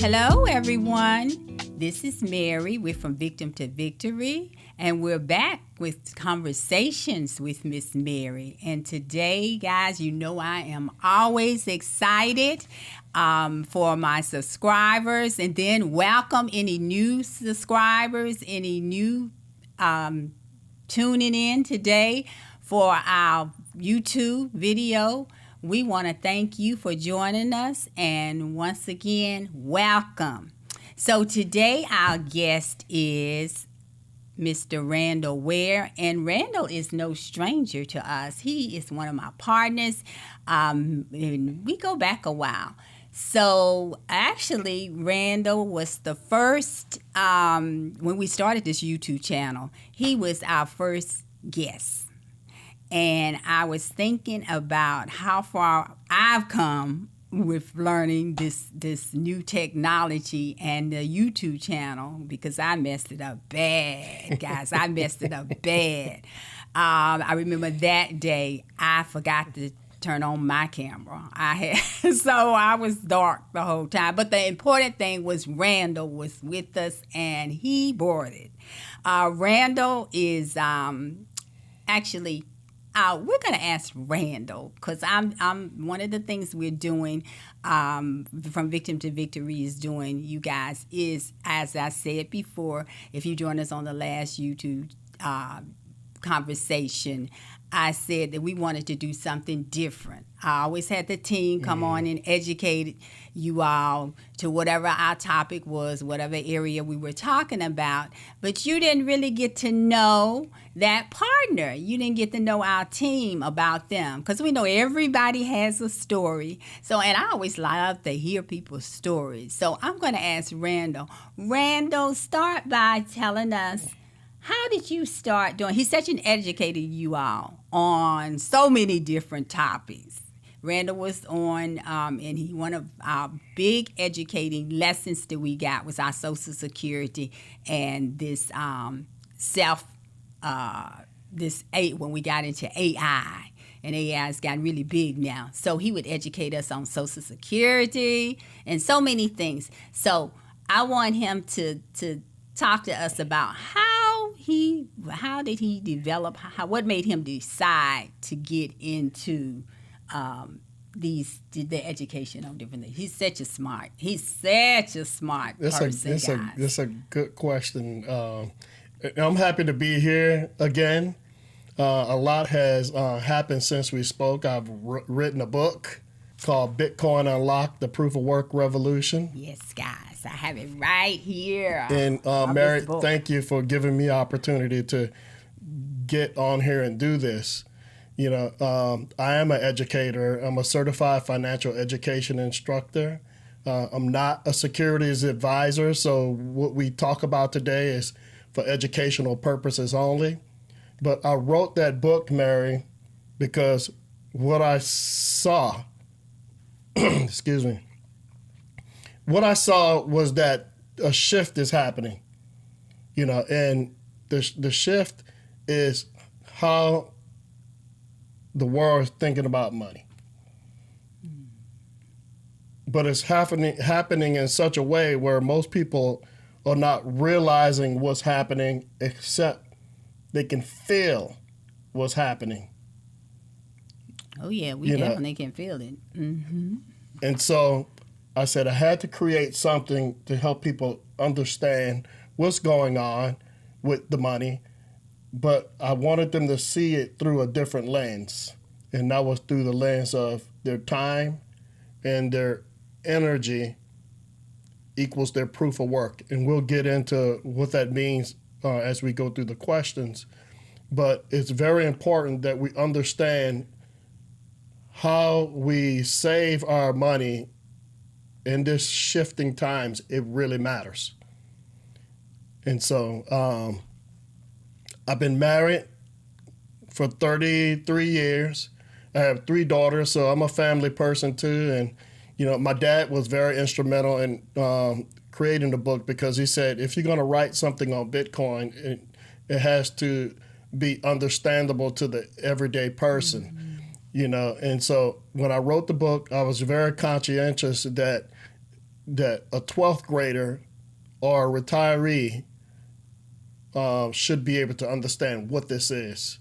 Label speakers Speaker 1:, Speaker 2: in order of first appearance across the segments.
Speaker 1: Hello, everyone. This is Mary. We're from Victim to Victory, and we're back with conversations with Miss Mary. And today, guys, you know I am always excited for my subscribers, and then welcome any new subscribers, any new tuning in today for our YouTube video. We want to thank you for joining us, and once again, welcome. So today our guest is Mr. Randall Ware, and Randall is no stranger to us. He is one of my partners, and we go back a while. So actually, Randall was the first, when we started this YouTube channel, he was our first guest. And I was thinking about how far I've come with learning this new technology and the YouTube channel, because I messed it up bad, guys. I messed it up bad. I remember that day I forgot to turn on my camera. So I was dark the whole time. But the important thing was Randall was with us, and he brought it. Randall is actually. We're going to ask Randall, because I'm one of the things we're doing from Victim to Victory is doing, you guys, is, as I said before, if you join us on the last YouTube conversation, I said that we wanted to do something different. I always had the team come on and educate you all to whatever our topic was, whatever area we were talking about. But you didn't really get to know that partner. You didn't get to know our team about them, because we know everybody has a story. So, and I always love to hear people's stories. So I'm going to ask Randall. Randall, start by telling us, how did you start doing? He's such an educator, you all, on so many different topics. Randall was on, and one of our big educating lessons that we got was our Social Security and this when we got into AI. And AI has gotten really big now. So he would educate us on Social Security and so many things. So I want him to talk to us about how did he develop, what made him decide to get into the education on different things. He's such a smart person, guys.
Speaker 2: That's a good question. I'm happy to be here again. A lot has happened since we spoke. I've written a book called Bitcoin Unlocked, the Proof of Work Revolution.
Speaker 1: Yes, guys. I have it right here.
Speaker 2: And Mary, thank you for giving me opportunity to get on here and do this. You know, I am an educator. I'm a Certified Financial Education Instructor. I'm not a securities advisor, so what we talk about today is for educational purposes only. But I wrote that book, Mary, because what I saw, excuse me, what I saw was that a shift is happening, you know, and the shift is how the world is thinking about money. But it's happening in such a way where most people are not realizing what's happening, except they can feel what's happening.
Speaker 1: Oh, yeah, we definitely can feel it. Mm-hmm.
Speaker 2: And so I said I had to create something to help people understand what's going on with the money, but I wanted them to see it through a different lens. And that was through the lens of their time and their energy equals their proof of work. And we'll get into what that means as we go through the questions. But it's very important that we understand how we save our money in this shifting times. It really matters. And so I've been married for 33 years. I have 3 daughters, so I'm a family person too. And, you know, my dad was very instrumental in creating the book, because he said, if you're going to write something on Bitcoin, it has to be understandable to the everyday person. You know, and so when I wrote the book, I was very conscientious that that a 12th grader or a retiree should be able to understand what this is.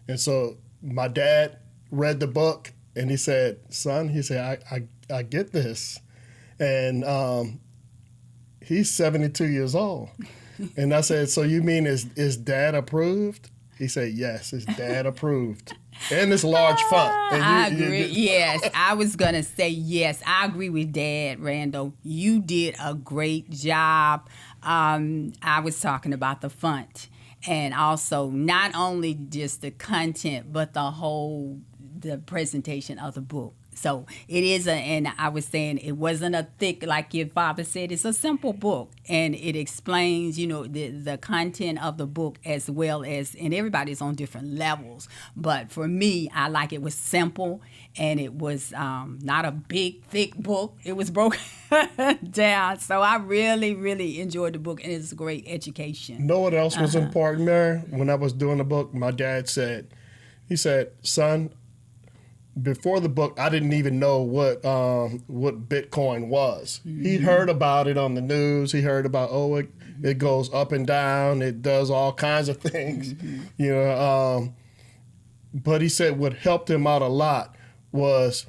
Speaker 2: And so my dad read the book and he said, son, he said, I get this. And he's 72 years old. And I said, so you mean is dad approved? He said, yes, it's dad approved. And it's large font. And
Speaker 1: I agree. Yes, I was going to say yes. I agree with Dad, Randall. You did a great job. I was talking about the font and also not only just the content, but the presentation of the book. So it is and I was saying it wasn't a thick, like your father said, it's a simple book. And it explains, the content of the book as well as, and everybody's on different levels. But for me, I like it was simple and it was not a big, thick book. It was broken down. So I really, really enjoyed the book and it's a great education.
Speaker 2: Know what else was important, Mary? When I was doing the book, my dad said, son, before the book, I didn't even know what Bitcoin was. Mm-hmm. He heard about it on the news. He heard about, it goes up and down. It does all kinds of things, but he said what helped him out a lot was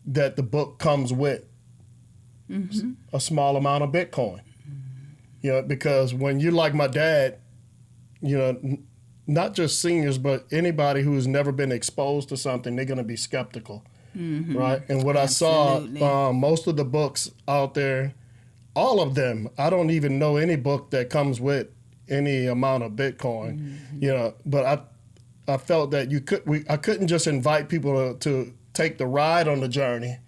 Speaker 2: that the book comes with a small amount of Bitcoin. Because when you like my dad, not just seniors, but anybody who's never been exposed to something, they're going to be skeptical, right? And what Absolutely. I saw, most of the books out there, all of them, I don't even know any book that comes with any amount of Bitcoin, But I felt that I couldn't just invite people to take the ride on the journey,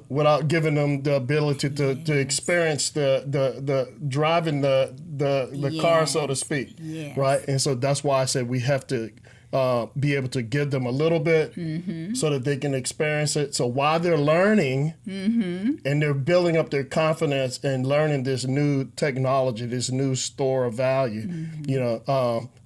Speaker 2: without giving them the ability to experience the driving the car, so to speak, right? And so that's why I said we have to be able to give them a little bit so that they can experience it. So while they're learning and they're building up their confidence and learning this new technology, this new store of value,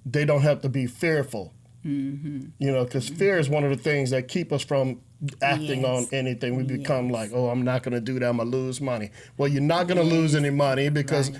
Speaker 2: they don't have to be fearful, because fear is one of the things that keep us from acting on anything. We become like, I'm not going to do that. I'm going to lose money. Well, you're not going to lose any money because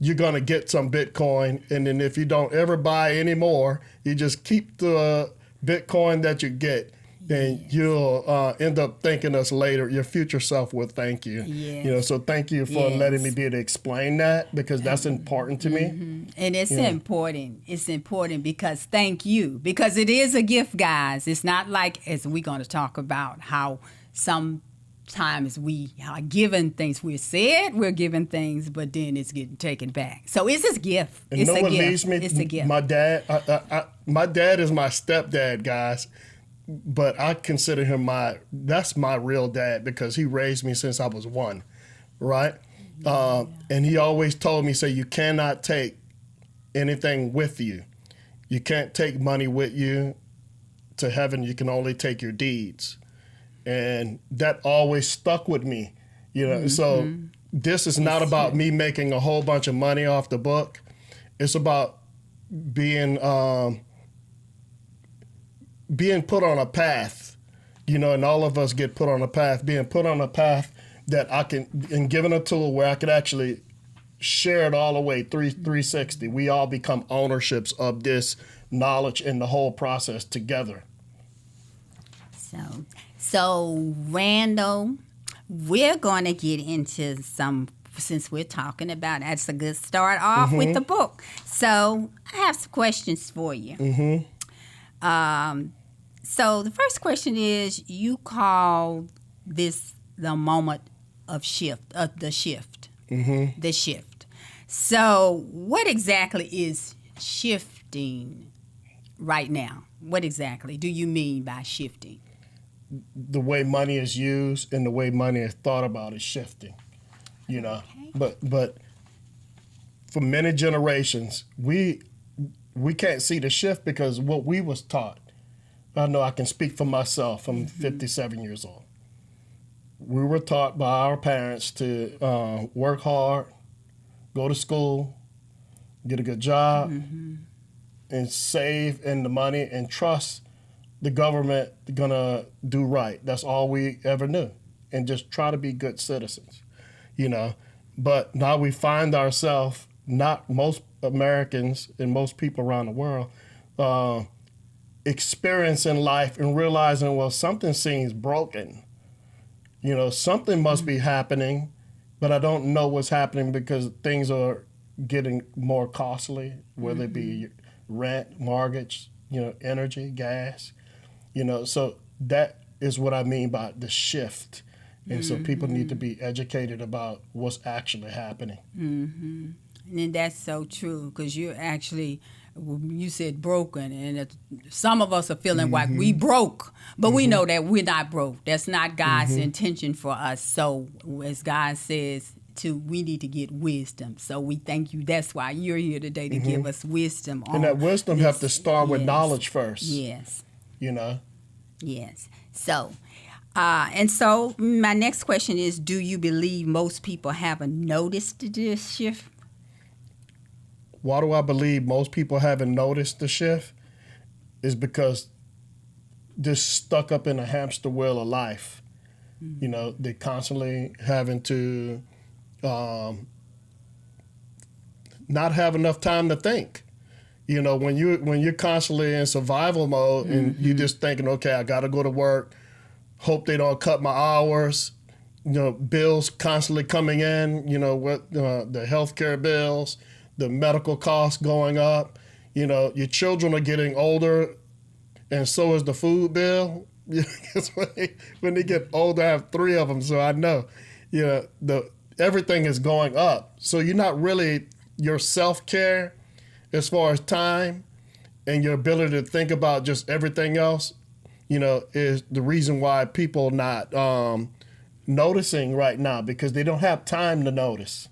Speaker 2: you're going to get some Bitcoin. And then if you don't ever buy any more, you just keep the Bitcoin that you get, then you'll end up thanking us later. Your future self will thank you. So thank you for letting me be able to explain that, because that's important to me.
Speaker 1: And it's important. It's important because thank you. Because it is a gift, guys. It's not like, as we're going to talk about, how sometimes we are given things. We're given things, but then it's getting taken back. So it's a gift.
Speaker 2: And
Speaker 1: it's
Speaker 2: no
Speaker 1: a
Speaker 2: one
Speaker 1: gift.
Speaker 2: leaves me.
Speaker 1: It's a gift.
Speaker 2: My dad, my dad is my stepdad, guys. But I consider him that's my real dad, because he raised me since I was 1, right? And he always told me, you cannot take anything with you. You can't take money with you to heaven. You can only take your deeds. And that always stuck with me, So this is not about me making a whole bunch of money off the book. It's about being put on a path, and all of us get put on a path, being put on a path that and given a tool where I could actually share it all the way 360. We all become ownerships of this knowledge and the whole process together.
Speaker 1: So Randall, we're going to get into since we're talking about, that's a good start off with the book. So I have some questions for you. So the first question is, you call this the moment of the shift. So what exactly is shifting right now? What exactly do you mean by shifting?
Speaker 2: The way money is used and the way money is thought about is shifting, Okay. But for many generations, we can't see the shift because what we was taught. I know I can speak for myself. I'm 57 years old. We were taught by our parents to work hard, go to school, get a good job, and save in the money and trust the government gonna do right. That's all we ever knew. and just try to be good citizens, you know. But now we find ourselves, not most Americans and most people around the world, experiencing life and realizing, well, something seems broken. You know, something must be happening, but I don't know what's happening because things are getting more costly, whether it be rent, mortgage, you know, energy, gas, you know. So that is what I mean by the shift. And so people need to be educated about what's actually happening.
Speaker 1: And then that's so true, because you're actually, you said broken, and some of us are feeling like we broke, but we know that we're not broke. That's not God's intention for us. So as God says, we need to get wisdom. So we thank you. That's why you're here today, to give us wisdom.
Speaker 2: And that wisdom have to start with knowledge first.
Speaker 1: Yes.
Speaker 2: You know?
Speaker 1: Yes. So, and so my next question is, do you believe most people haven't noticed this shift?
Speaker 2: Why do I believe most people haven't noticed the shift? Is because they're stuck up in a hamster wheel of life. You know, they're constantly having to not have enough time to think. You know, when you're constantly in survival mode and you're just thinking, okay, I got to go to work, hope they don't cut my hours. You know, bills constantly coming in. You know, what the healthcare bills, the medical costs going up. You know, your children are getting older, and so is the food bill. When they get older, I have 3 of them, so I know. You know, everything is going up. So you're not really, your self-care as far as time and your ability to think about just everything else, you know, is the reason why people are not noticing right now, because they don't have time to notice.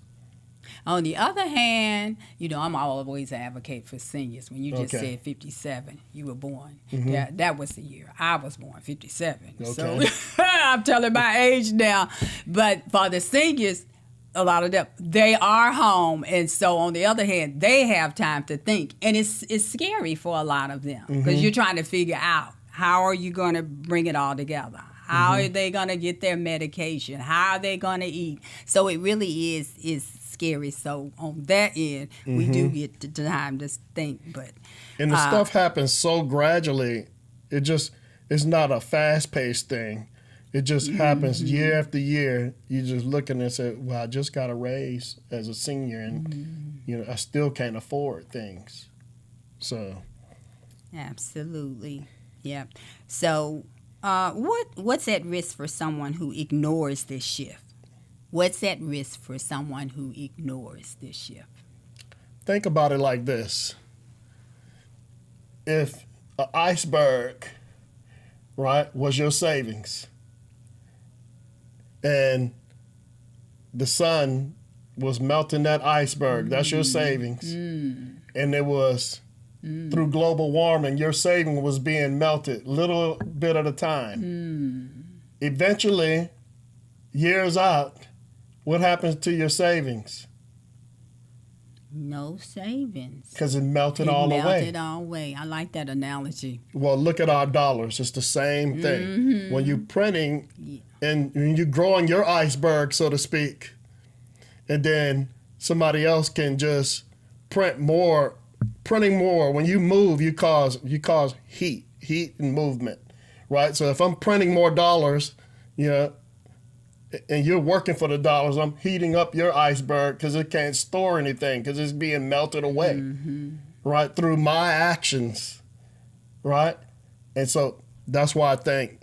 Speaker 1: On the other hand, you know, I'm always an advocate for seniors. When you just said 57, you were born. That was the year I was born, 57. So I'm telling my age now. But for the seniors, a lot of them, they are home. And so on the other hand, they have time to think. And it's scary for a lot of them, because you're trying to figure out, how are you going to bring it all together? How are they going to get their medication? How are they going to eat? So it really is scary. So on that end, we do get the time to think. But
Speaker 2: and the stuff happens so gradually. It's not a fast-paced thing. It just happens year after year. You just looking and say, well, I just got a raise as a senior, and you know, I still can't afford things. So
Speaker 1: absolutely. Yeah. So what's at risk for someone who ignores this shift? What's at risk for someone who ignores this shift?
Speaker 2: Think about it like this. If an iceberg, right, was your savings, and the sun was melting that iceberg, that's your savings, and it was through global warming, your saving was being melted little bit at a time. Eventually, years out, what happens to your savings?
Speaker 1: No savings.
Speaker 2: Because it melted all away. It
Speaker 1: melted all away. I like that analogy.
Speaker 2: Well, look at our dollars. It's the same thing. When you're printing and you're growing your iceberg, so to speak, and then somebody else can just print more. Printing more, when you move, you cause heat and movement, right? So if I'm printing more dollars, you know, and you're working for the dollars, I'm heating up your iceberg because it can't store anything because it's being melted away, right? Through my actions, right? And so that's why I think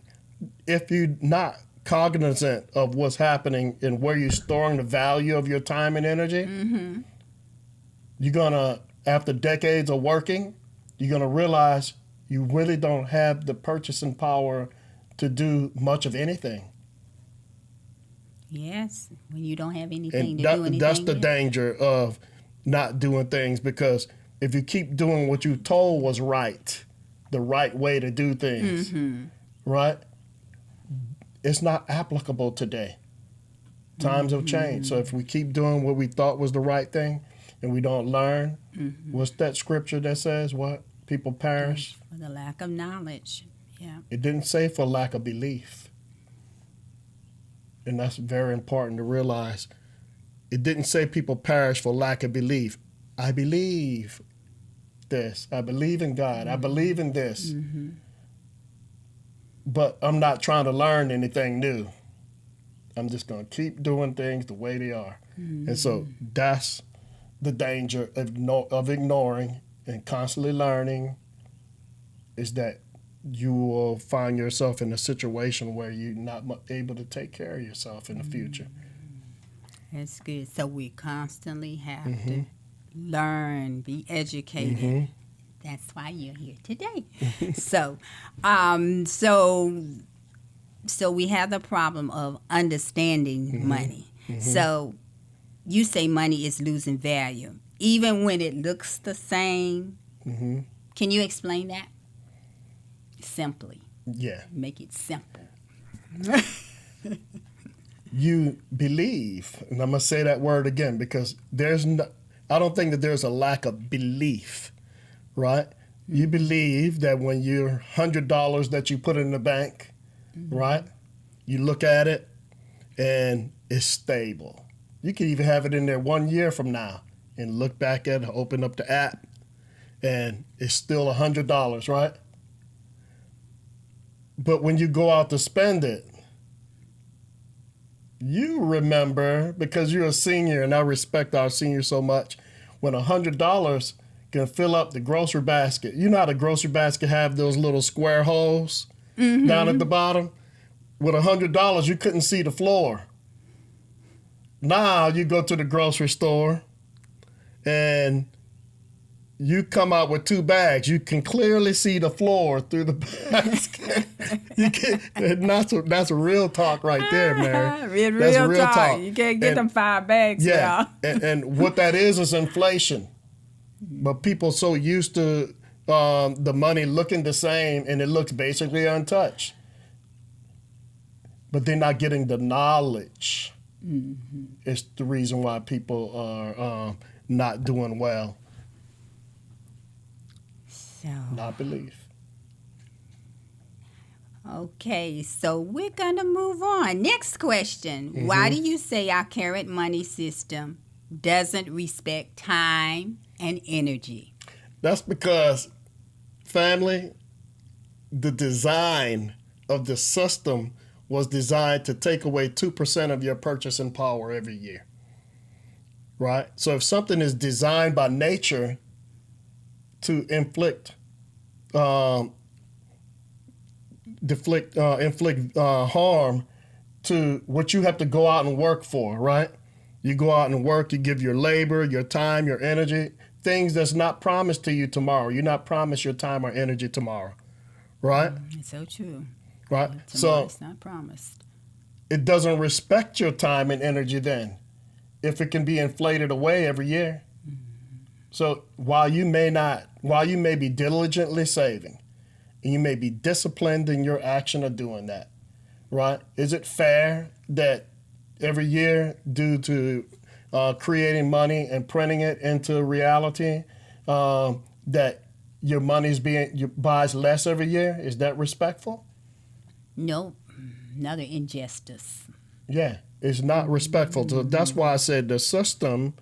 Speaker 2: if you're not cognizant of what's happening and where you're storing the value of your time and energy, you're gonna, after decades of working, you're going to realize you really don't have the purchasing power to do much of anything.
Speaker 1: Yes, when you don't have anything to do anything.
Speaker 2: That's the danger of not doing things, because if you keep doing what you told was right, the right way to do things, right, it's not applicable today. Times have changed. So if we keep doing what we thought was the right thing, and we don't learn, what's that scripture that says what? People perish?
Speaker 1: For the lack of knowledge. Yeah.
Speaker 2: It didn't say for lack of belief. And that's very important to realize. It didn't say people perish for lack of belief. I believe this. I believe in God. I believe in this.
Speaker 1: Mm-hmm.
Speaker 2: But I'm not trying to learn anything new. I'm just going to keep doing things the way they are.
Speaker 1: Mm-hmm.
Speaker 2: And so that's the danger of ignoring and constantly learning, is that you will find yourself in a situation where you're not able to take care of yourself in the future.
Speaker 1: That's good. So we constantly have
Speaker 2: Mm-hmm.
Speaker 1: to learn, be educated.
Speaker 2: Mm-hmm.
Speaker 1: That's why you're here today.
Speaker 2: Mm-hmm.
Speaker 1: So we have the problem of understanding
Speaker 2: Mm-hmm.
Speaker 1: money.
Speaker 2: Mm-hmm.
Speaker 1: So you say money is losing value, even when it looks the same.
Speaker 2: Mm-hmm.
Speaker 1: Can you explain that? Simply.
Speaker 2: Yeah.
Speaker 1: Make it simple.
Speaker 2: You believe, and I'm going to say that word again because I don't think that there's a lack of belief, right? Mm-hmm. You believe that when your $100 that you put in the bank, mm-hmm. right, you look at it and it's stable. You can even have it in there 1 year from now and look back at it, open up the app, and it's still $100, right? But when you go out to spend it, you remember, because you're a senior, and I respect our seniors so much, when $100 can fill up the grocery basket. You know how the grocery basket have those little square holes mm-hmm. down at the bottom? With $100, you couldn't see the floor. Now you go to the grocery store and you come out with 2 bags. You can clearly see the floor through the basket. That's a real talk right there, Mary.
Speaker 1: real talk. You can't get them 5 bags now.
Speaker 2: and what that is inflation. But people so used to the money looking the same, and it looks basically untouched. But they're not getting the knowledge. Mm-hmm. It's the reason why people are not doing well.
Speaker 1: So,
Speaker 2: not belief.
Speaker 1: Okay, so we're going to move on. Next question. Mm-hmm. Why do you say our current money system doesn't respect time and energy?
Speaker 2: That's because, family, the design of the system was designed to take away 2% of your purchasing power every year, right? So if something is designed by nature to inflict harm to what you have to go out and work for, right? You go out and work, you give your labor, your time, your energy, things that's not promised to you tomorrow. You're not promised your time or energy tomorrow, right?
Speaker 1: It's so true.
Speaker 2: Right?
Speaker 1: Tomorrow it's not promised.
Speaker 2: It doesn't respect your time and energy then, if it can be inflated away every year. Mm-hmm. So while you may be diligently saving, and you may be disciplined in your action of doing that, right? Is it fair that every year, due to creating money and printing it into reality, that your money's buys less every year? Is that respectful?
Speaker 1: No, another injustice.
Speaker 2: Yeah, it's not respectful. So that's why I said the system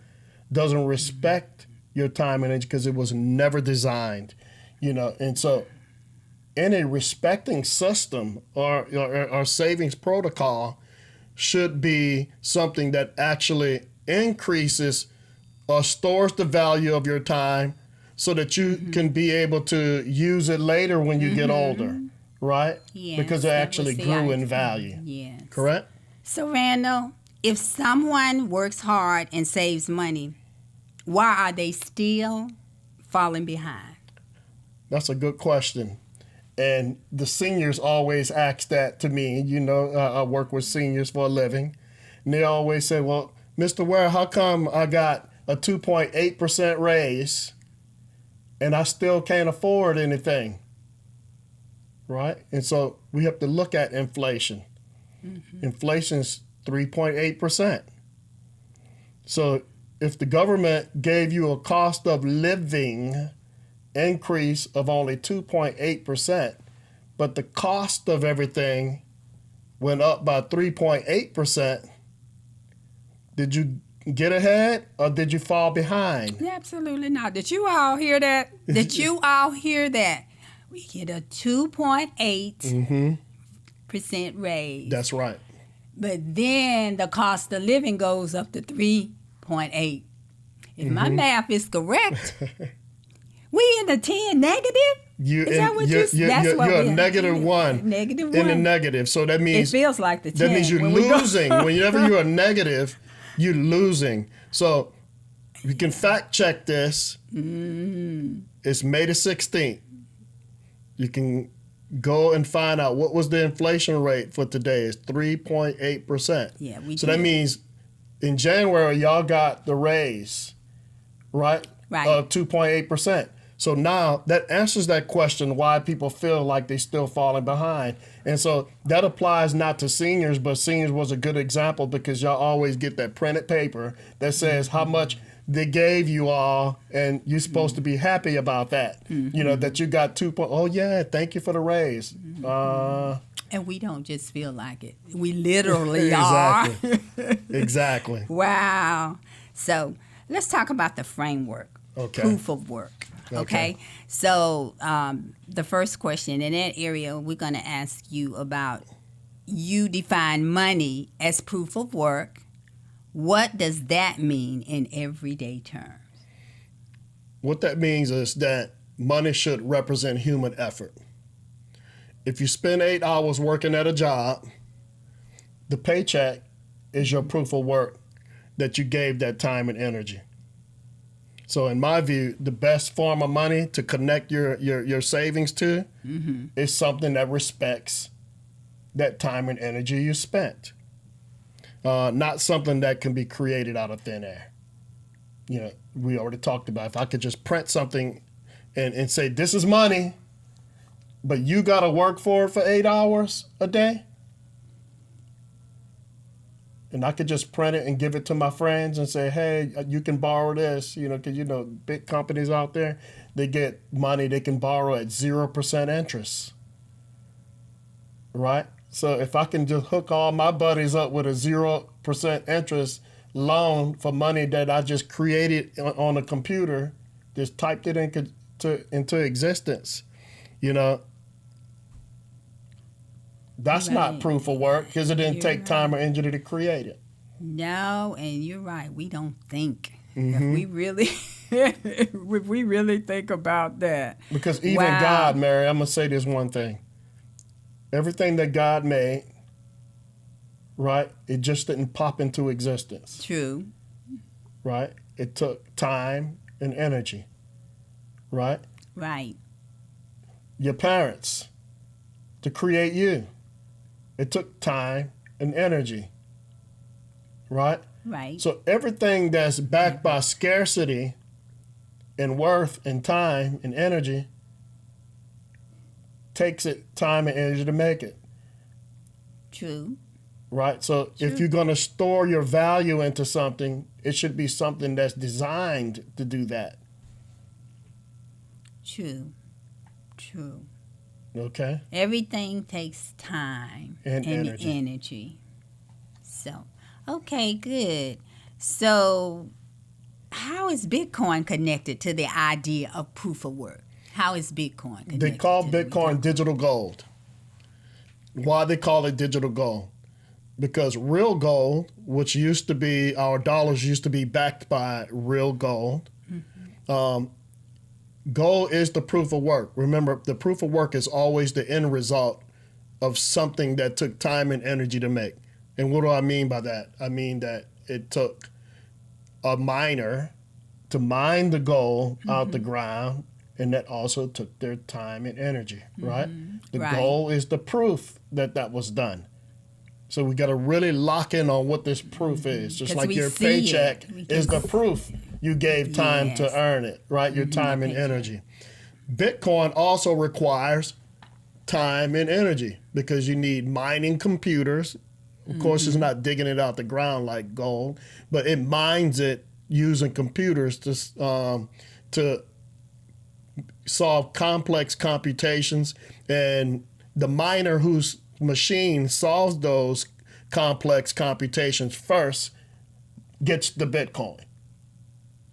Speaker 2: doesn't respect your time and energy, because it was never designed, and so any respecting system or savings protocol should be something that actually increases or stores the value of your time so that you can be able to use it later when you get older, right?
Speaker 1: Yes,
Speaker 2: because it actually grew in value.
Speaker 1: Yes.
Speaker 2: Correct?
Speaker 1: So, Randall, if someone works hard and saves money, why are they still falling behind?
Speaker 2: That's a good question. And the seniors always ask that to me. I work with seniors for a living. And they always say, well, Mr. Ware, how come I got a 2.8% raise and I still can't afford anything? Right? And so we have to look at inflation. Mm-hmm. Inflation's 3.8%. So if the government gave you a cost of living increase of only 2.8%, but the cost of everything went up by 3.8%, did you get ahead or did you fall behind?
Speaker 1: Absolutely not. Did you all hear that? Did you all hear that? We get a 2.8% raise.
Speaker 2: That's right.
Speaker 1: But then the cost of living goes up to 3.8. If my math is correct, we in the 10 negative? Is that what you're
Speaker 2: a negative one.
Speaker 1: Negative one.
Speaker 2: In the negative. So that means
Speaker 1: it feels like the 10.
Speaker 2: That means you're losing. Whenever you're a negative, you're losing. So you can fact check this. It's May the 16th. You can go and find out what was the inflation rate for today. It's 3.8%.
Speaker 1: Yeah, we
Speaker 2: So
Speaker 1: did.
Speaker 2: that means in January, y'all got the raise, right?
Speaker 1: Right.
Speaker 2: Of 2.8%. So now that answers that question, why people feel like they're still falling behind. And so that applies not to seniors, but seniors was a good example because y'all always get that printed paper that says how much they gave you all, and you're supposed to be happy about that. You know, that you got 2. Oh, yeah, thank you for the raise.
Speaker 1: And we don't just feel like it. We literally are.
Speaker 2: Exactly.
Speaker 1: Wow. So let's talk about the framework.
Speaker 2: Okay.
Speaker 1: Proof of work. Okay. So the first question in that area, we're going to ask you about, you define money as proof of work. What does that mean in everyday terms?
Speaker 2: What that means is that money should represent human effort. If you spend 8 hours working at a job, the paycheck is your proof of work that you gave that time and energy. So in my view, the best form of money to connect your savings to is something that respects that time and energy you spent. Not something that can be created out of thin air. You know, we already talked about if I could just print something and say, this is money, but you got to work for it for 8 hours a day. And I could just print it and give it to my friends and say, hey, you can borrow this, you know, because, you know, big companies out there, they get money they can borrow at 0% interest, right? So if I can just hook all my buddies up with a 0% interest loan for money that I just created on a computer, just typed it into existence, you know, that's not proof of work because it didn't take time or energy to create it.
Speaker 1: No, and you're right. We don't think. If we really, if we really think about that.
Speaker 2: Because even God, Mary, I'm going to say this one thing. Everything that God made, right, it just didn't pop into existence.
Speaker 1: True.
Speaker 2: Right? It took time and energy. Right?
Speaker 1: Right.
Speaker 2: Your parents, to create you, it took time and energy. Right?
Speaker 1: Right.
Speaker 2: So everything that's backed by scarcity and worth and time and energy takes it time and energy to make it.
Speaker 1: True.
Speaker 2: Right? So if you're going to store your value into something, it should be something that's designed to do that.
Speaker 1: True. True.
Speaker 2: Okay?
Speaker 1: Everything takes time
Speaker 2: and energy.
Speaker 1: So, okay, good. So, how is Bitcoin connected to the idea of proof of work? How is Bitcoin connected?
Speaker 2: They call Bitcoin digital gold. Why they call it digital gold? Because real gold, which used to be, our dollars used to be backed by real gold. Gold is the proof of work. Remember, the proof of work is always the end result of something that took time and energy to make. And what do I mean by that? I mean that it took a miner to mine the gold out the ground, and that also took their time and energy, right? The gold is the proof that that was done. So we got to really lock in on what this proof is. Just like your paycheck is the proof you gave time to earn it, right? Your time and energy. Bitcoin also requires time and energy because you need mining computers. Of course, it's not digging it out the ground like gold, but it mines it using computers to solve complex computations. And the miner who's machine solves those complex computations first gets the Bitcoin,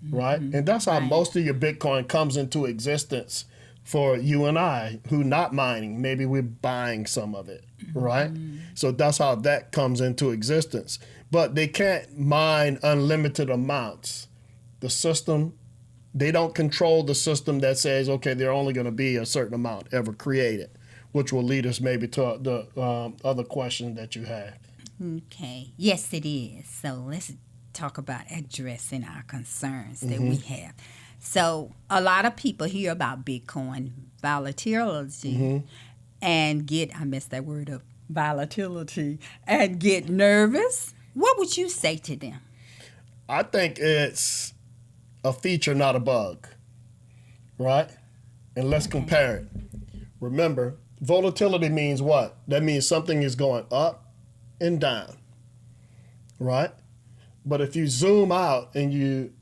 Speaker 2: right? And that's how most of your Bitcoin comes into existence for you and I who not mining. Maybe we're buying some of it, right? So that's how that comes into existence. But they can't mine unlimited amounts. The system, they don't control the system that says, okay, they're only going to be a certain amount ever created, which will lead us maybe to the other question that you have.
Speaker 1: Okay. Yes, it is. So let's talk about addressing our concerns that we have. So a lot of people hear about Bitcoin volatility and I messed that word up, volatility, and get nervous. What would you say to them?
Speaker 2: I think it's a feature, not a bug, right? And let's compare it. Remember, volatility means what? That means something is going up and down, right? But if you zoom out and you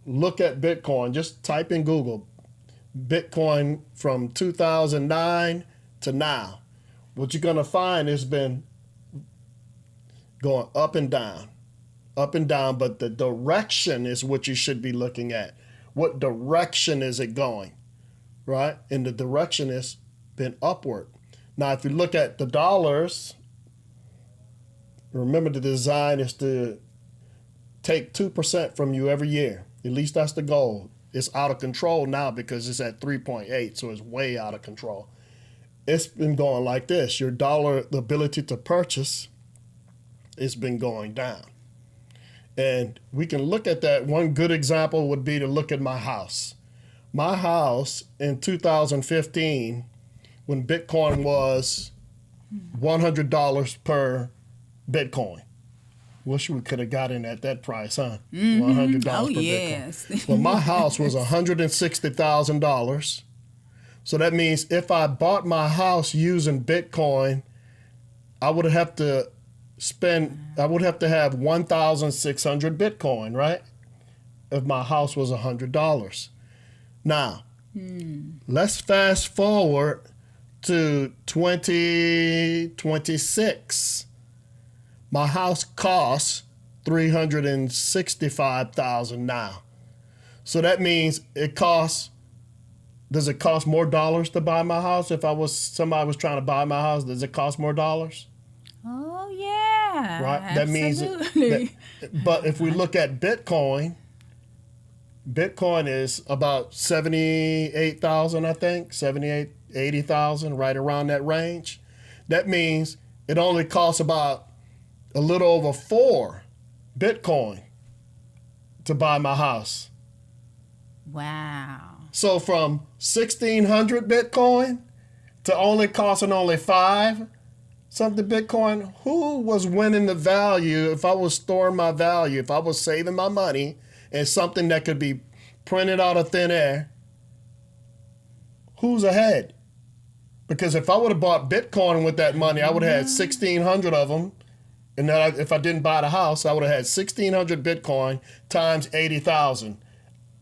Speaker 2: look at Bitcoin, just type in Google, Bitcoin from 2009 to now, what you're going to find has been going up and down, but the direction is what you should be looking at. What direction is it going, right? And the direction has been upward. Now, if you look at the dollars, remember the design is to take 2% from you every year. At least that's the goal. It's out of control now because it's at 3.8, so it's way out of control. It's been going like this. Your dollar, the ability to purchase, it's been going down. And we can look at that. One good example would be to look at my house. My house in 2015, when Bitcoin was $100 per Bitcoin. Wish we could have got in at that price, huh? $100 per Bitcoin. Well, my house was $160,000. So that means if I bought my house using Bitcoin, I would have to have 1,600 Bitcoin, right? If my house was $100. Now, let's fast forward to 2026. My house costs $365,000 now. So that means does it cost more dollars to buy my house? If somebody was trying to buy my house, does it cost more dollars?
Speaker 1: Oh, yeah.
Speaker 2: Right?
Speaker 1: Absolutely.
Speaker 2: But if we look at Bitcoin is about 78,000, I think, 80,000, right around that range. That means it only costs about a little over 4 Bitcoin to buy my house.
Speaker 1: Wow.
Speaker 2: So from 1,600 Bitcoin to only costing only 5 something Bitcoin, who was winning the value if I was storing my value, if I was saving my money in something that could be printed out of thin air? Who's ahead? Because if I would have bought Bitcoin with that money, I would have had 1,600 of them. And then if I didn't buy the house, I would have had 1,600 Bitcoin times 80,000.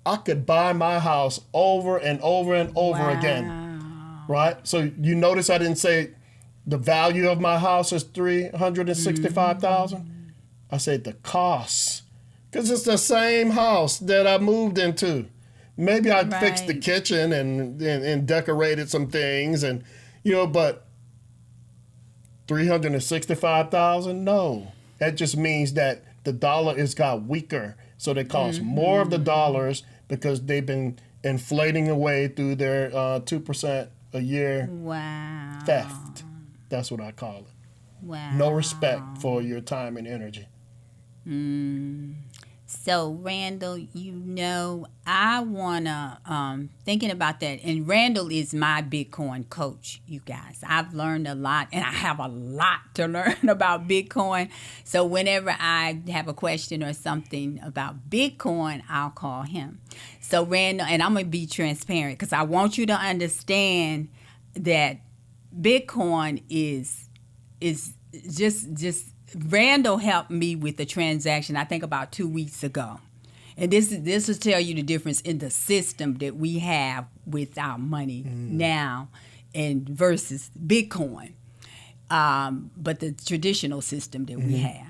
Speaker 2: I could buy my house over and over and over again, right? So you notice I didn't say the value of my house is $365,000. I said the cost, because it's the same house that I moved into. Maybe I fixed the kitchen and decorated some things, and but $365,000? No, that just means that the dollar has got weaker, so they cost more of the dollars because they've been inflating away through their 2% a year theft. That's what I call it.
Speaker 1: Wow.
Speaker 2: No respect for your time and energy.
Speaker 1: So, Randall, I want to, thinking about that, and Randall is my Bitcoin coach, you guys. I've learned a lot, and I have a lot to learn about Bitcoin. So whenever I have a question or something about Bitcoin, I'll call him. So, Randall, and I'm going to be transparent because I want you to understand that Bitcoin is just Randall helped me with the transaction, I think about 2 weeks ago. And this will tell you the difference in the system that we have with our money now and versus Bitcoin. but the traditional system that we have.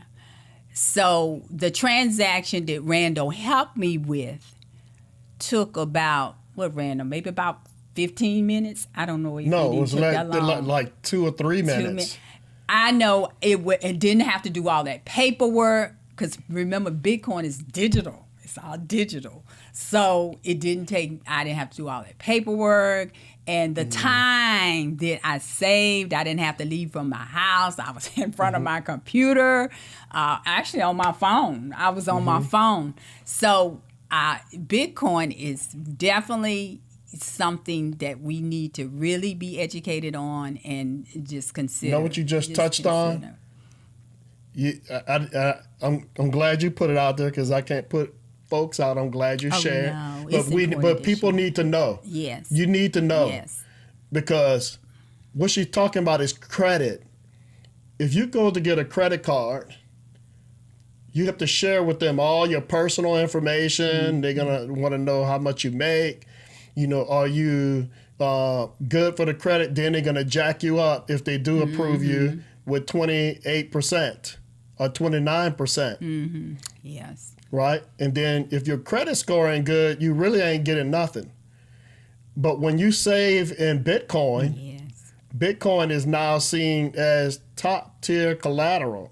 Speaker 1: So the transaction that Randall helped me with took about, Randall, maybe about 15 minutes? I don't know if
Speaker 2: No, it
Speaker 1: it
Speaker 2: was
Speaker 1: took that long.
Speaker 2: like 2 or 3 minutes.
Speaker 1: I know it didn't have to do all that paperwork, because remember, Bitcoin is digital. It's all digital. So I didn't have to do all that paperwork. And the time that I saved, I didn't have to leave from my house. I was in front of my computer, actually on my phone. I was on my phone. So Bitcoin is definitely something that we need to really be educated on and just consider.
Speaker 2: You know what you just touched on? I'm glad you put it out there, because I can't put folks out. I'm glad you shared.
Speaker 1: No,
Speaker 2: but people need to know.
Speaker 1: Yes.
Speaker 2: You need to know.
Speaker 1: Yes.
Speaker 2: Because what she's talking about is credit. If you go to get a credit card, you have to share with them all your personal information. They're going to want to know how much you make. You know, are you good for the credit? Then they're going to jack you up if they do approve you with 28% or 29%.
Speaker 1: Yes.
Speaker 2: Right? And then if your credit score ain't good, you really ain't getting nothing. But when you save in Bitcoin, Bitcoin is now seen as top tier collateral.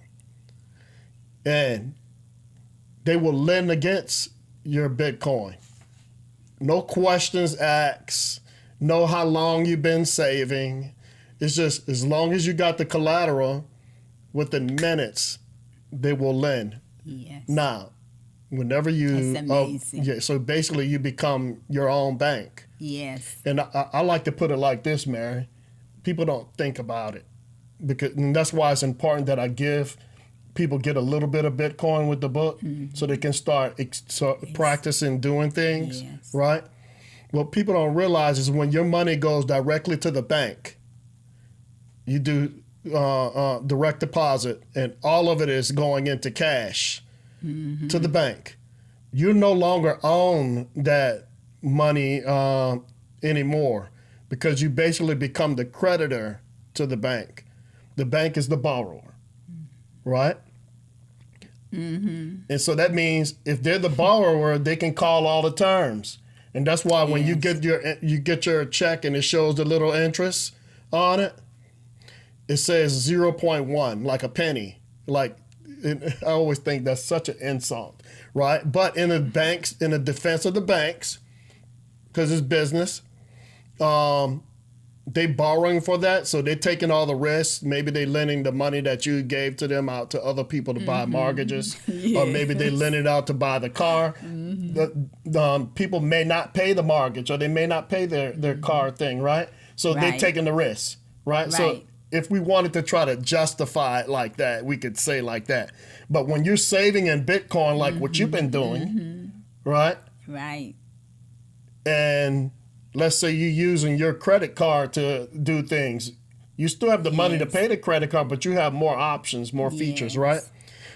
Speaker 2: And they will lend against your Bitcoin. No questions asked. No how long you've been saving. It's just as long as you got the collateral, within minutes, they will lend.
Speaker 1: Yes.
Speaker 2: Now, whenever you...
Speaker 1: That's amazing.
Speaker 2: So basically you become your own bank.
Speaker 1: Yes.
Speaker 2: And I like to put it like this, Mary. People don't think about it. And that's why it's important that I give people get a little bit of Bitcoin with the book so they can start practicing doing things, right? What people don't realize is when your money goes directly to the bank, you do direct deposit, and all of it is going into cash to the bank. You no longer own that money anymore, because you basically become the creditor to the bank. The bank is the borrower, right? And so that means if they're the borrower, they can call all the terms. And that's why when you get your check and it shows the little interest on it, it says 0.1, like a penny. Like, I always think that's such an insult, right? But in the banks, in the defense of the banks, because it's business, they borrowing for that, so they're taking all the risks. Maybe they lending the money that you gave to them out to other people to buy mortgages, or maybe they lend it out to buy the car. People may not pay the mortgage, or they may not pay their car thing, right? So they're taking the risk, right? So if we wanted to try to justify it like that, we could say like that. But when you're saving in Bitcoin, like what you've been doing, right?
Speaker 1: Right.
Speaker 2: And let's say you're using your credit card to do things. You still have the money to pay the credit card, but you have more options, more features, right?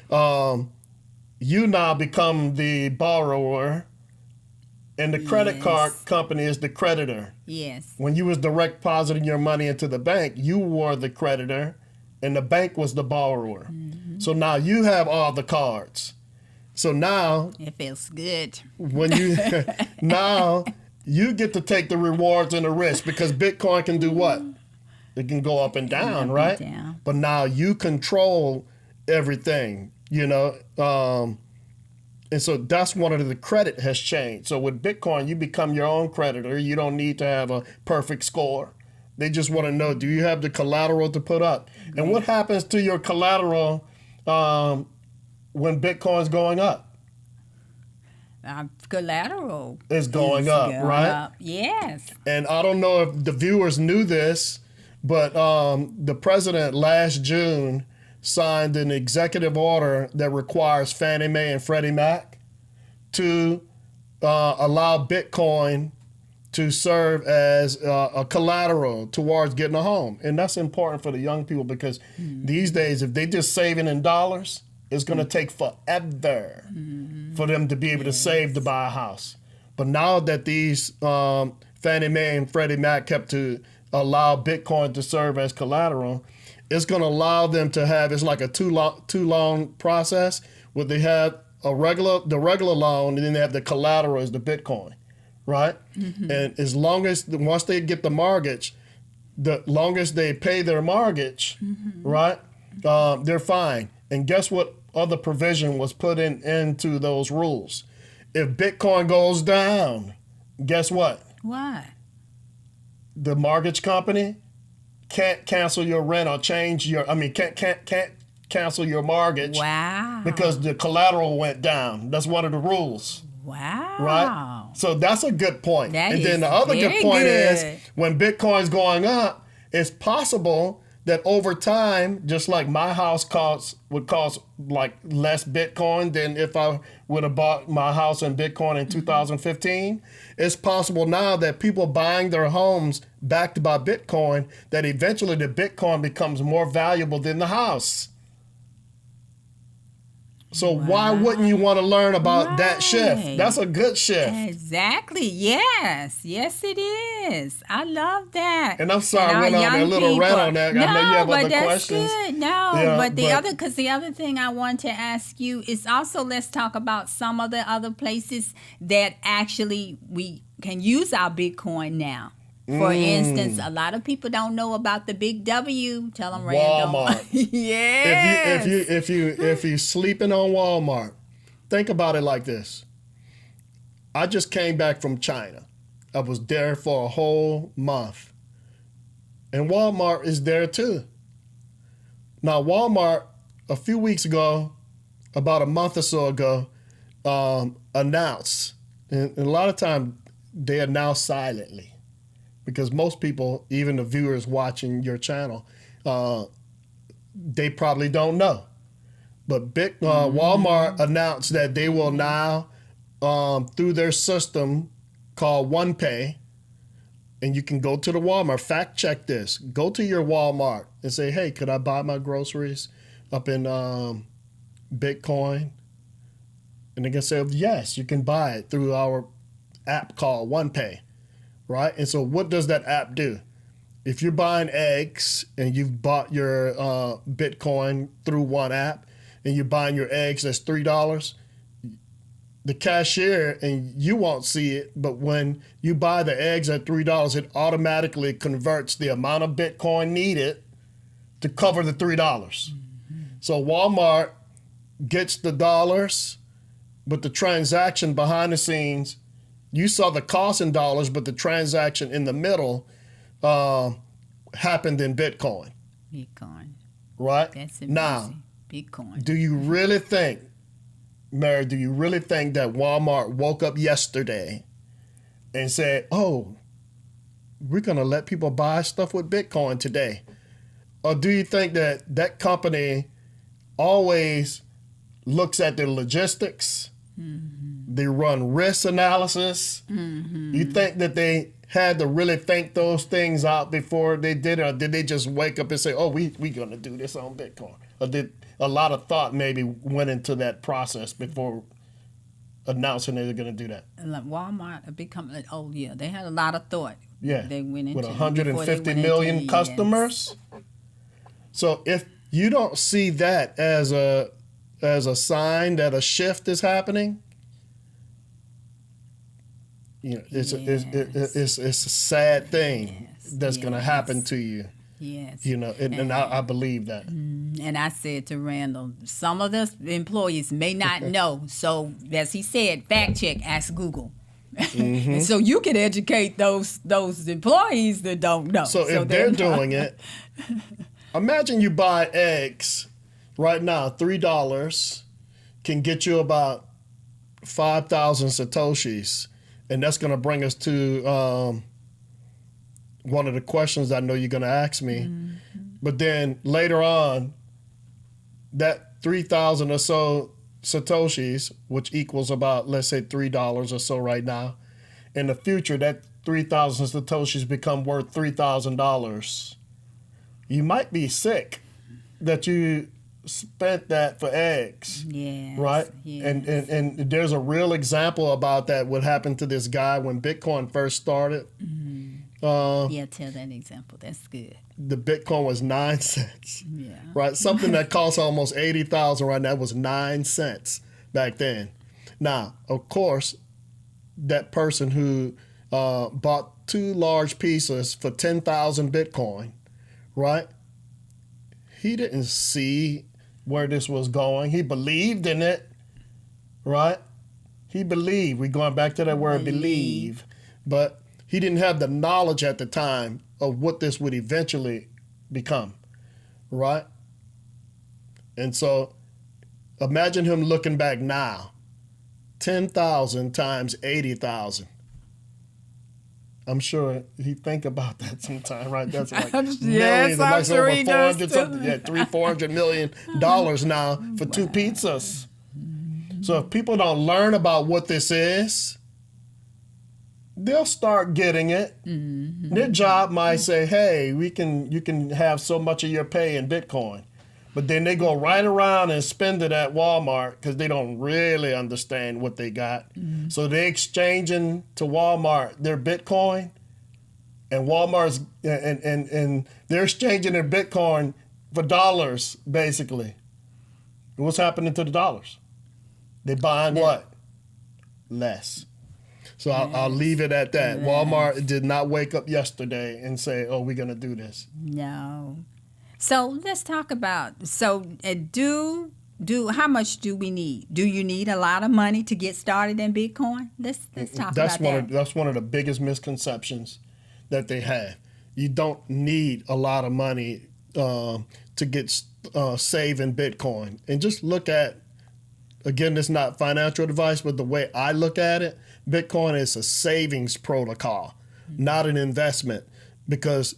Speaker 2: You now become the borrower, and the credit card company is the creditor.
Speaker 1: Yes.
Speaker 2: When you was direct depositing your money into the bank, you were the creditor, and the bank was the borrower. So now you have all the cards. So now...
Speaker 1: It feels good.
Speaker 2: When you... now... You get to take the rewards and the risk, because Bitcoin can do what? It can go up and down, right? But now you control everything, you know? And so that's one of the credit has changed. So with Bitcoin, you become your own creditor. You don't need to have a perfect score. They just want to know, do you have the collateral to put up? And what happens to your collateral when Bitcoin's going up?
Speaker 1: Collateral
Speaker 2: is going up, right?
Speaker 1: Yes.
Speaker 2: And I don't know if the viewers knew this, but the president last June signed an executive order that requires Fannie Mae and Freddie Mac to allow Bitcoin to serve as a collateral towards getting a home. And that's important for the young people, because these days, if they just saving in dollars, it's going to take forever for them to be able to save to buy a house. But now that these Fannie Mae and Freddie Mac kept to allow Bitcoin to serve as collateral, it's going to allow them to have, it's like a two loan process where they have the regular loan, and then they have the collateral as the Bitcoin, right? And as long as, once they get the mortgage, the longest they pay their mortgage, right, they're fine. And guess what other provision was put into those rules? If Bitcoin goes down, guess what?
Speaker 1: What?
Speaker 2: The mortgage company can't cancel your rent or can't cancel your mortgage.
Speaker 1: Wow.
Speaker 2: Because the collateral went down. That's one of the rules.
Speaker 1: Wow.
Speaker 2: Right? So that's a good point.
Speaker 1: That
Speaker 2: and then
Speaker 1: is
Speaker 2: the other
Speaker 1: very
Speaker 2: good point
Speaker 1: good.
Speaker 2: is when Bitcoin's going up, it's possible that over time, just like my house would cost like less Bitcoin than if I would have bought my house in Bitcoin in 2015, it's possible now that people buying their homes backed by Bitcoin, that eventually the Bitcoin becomes more valuable than the house. So why wouldn't you want to learn about that shift? That's a good shift.
Speaker 1: Exactly. Yes. Yes, it is. I love that.
Speaker 2: And I'm sorry I went on a little rant on that.
Speaker 1: No,
Speaker 2: I know you have
Speaker 1: but
Speaker 2: other
Speaker 1: that's
Speaker 2: questions.
Speaker 1: good. No,
Speaker 2: Yeah,
Speaker 1: but the other thing I want to ask you is also, let's talk about some of the other places that actually we can use our Bitcoin now. For instance, a lot of people don't know about the big W. Tell them, Randall.
Speaker 2: Walmart.
Speaker 1: Yes.
Speaker 2: If you sleeping on Walmart, think about it like this. I just came back from China. I was there for a whole month. And Walmart is there too. Now, Walmart, a few weeks ago, about a month or so ago, announced, and a lot of times they announce silently, because most people, even the viewers watching your channel, they probably don't know. But Walmart announced that they will now, through their system called OnePay, and you can go to the Walmart, fact check this, go to your Walmart and say, hey, could I buy my groceries up in Bitcoin? And they can say, yes, you can buy it through our app called OnePay. Right? And so what does that app do? If you're buying eggs and you've bought your Bitcoin through one app and you're buying your eggs, that's $3, the cashier, and you won't see it, but when you buy the eggs at $3, it automatically converts the amount of Bitcoin needed to cover the $3. So Walmart gets the dollars, but the transaction behind the scenes, you saw the cost in dollars, but the transaction in the middle happened in Bitcoin.
Speaker 1: Bitcoin.
Speaker 2: Right?
Speaker 1: That's amazing.
Speaker 2: Now,
Speaker 1: Bitcoin.
Speaker 2: do you really think, Mary, that Walmart woke up yesterday and said, oh, we're going to let people buy stuff with Bitcoin today? Or do you think that company always looks at their logistics? They run risk analysis. You think that they had to really think those things out before they did it, or did they just wake up and say, oh, we're going to do this on Bitcoin? Or did a lot of thought maybe went into that process before announcing they were going to do that?
Speaker 1: Like Walmart, a big company, they had a lot of thought.
Speaker 2: Yeah,
Speaker 1: they went into
Speaker 2: with 150 million customers. So if you don't see that as a sign that a shift is happening, you know, it's a sad thing that's going to happen to you.
Speaker 1: Yes.
Speaker 2: You know, and I believe that.
Speaker 1: And I said to Randall, some of the employees may not know. So as he said, fact check, ask Google. And so you can educate those employees that don't know.
Speaker 2: So if they're doing it, imagine you buy eggs right now, $3 can get you about 5,000 Satoshis. And that's going to bring us to one of the questions I know you're going to ask me. But then later on, that 3,000 or so Satoshis, which equals about, let's say, $3 or so right now, in the future, that 3,000 Satoshis become worth $3,000. You might be sick that you spent that for eggs, right?
Speaker 1: Yes.
Speaker 2: And there's a real example about that. What happened to this guy when Bitcoin first started?
Speaker 1: Yeah, tell that example. That's good.
Speaker 2: The Bitcoin was 9 cents.
Speaker 1: Yeah.
Speaker 2: Right? Something that costs almost 80,000 right now was 9 cents back then. Now, of course, that person who bought 2 large pieces for 10,000 Bitcoin, right? He didn't see where this was going. He believed in it, right? He believed. We're going back to that word believe. But he didn't have the knowledge at the time of what this would eventually become, right? And so imagine him looking back now. 10,000 times 80,000. I'm sure he think about that sometime, right? That's like millions,
Speaker 1: I'm sure
Speaker 2: over
Speaker 1: he
Speaker 2: 400
Speaker 1: does
Speaker 2: something. Yeah, $400 million now for 2 pizzas. So if people don't learn about what this is, they'll start getting it. Mm-hmm. Their job might say, "Hey, you can have so much of your pay in Bitcoin," but then they go right around and spend it at Walmart because they don't really understand what they got. Mm-hmm. So they're exchanging to Walmart their Bitcoin, and Walmart's and they're exchanging their Bitcoin for dollars, basically. And what's happening to the dollars? They're buying what? Less. So I'll leave it at that. Yes. Walmart did not wake up yesterday and say, "Oh, we're going to do this."
Speaker 1: No. So let's talk about, how much do we need? Do you need a lot of money to get started in Bitcoin? Let's talk about that.
Speaker 2: That's one of the biggest misconceptions that they have. You don't need a lot of money to get saving Bitcoin. And just look at, again, it's not financial advice, but the way I look at it, Bitcoin is a savings protocol, not an investment, because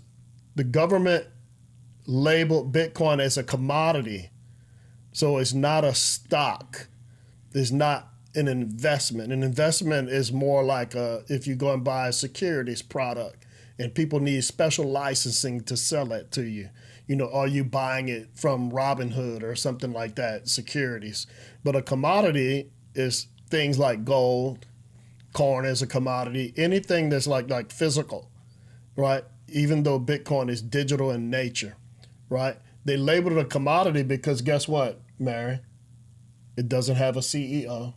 Speaker 2: the government labeled Bitcoin as a commodity. So it's not a stock. It's not an investment. An investment is more like if you go and buy a securities product and people need special licensing to sell it to you. You know, are you buying it from Robinhood or something like that, securities? But a commodity is things like gold, corn is a commodity, anything that's like physical, right? Even though Bitcoin is digital in nature, right? They labeled it a commodity because guess what, Mary? It doesn't have a CEO.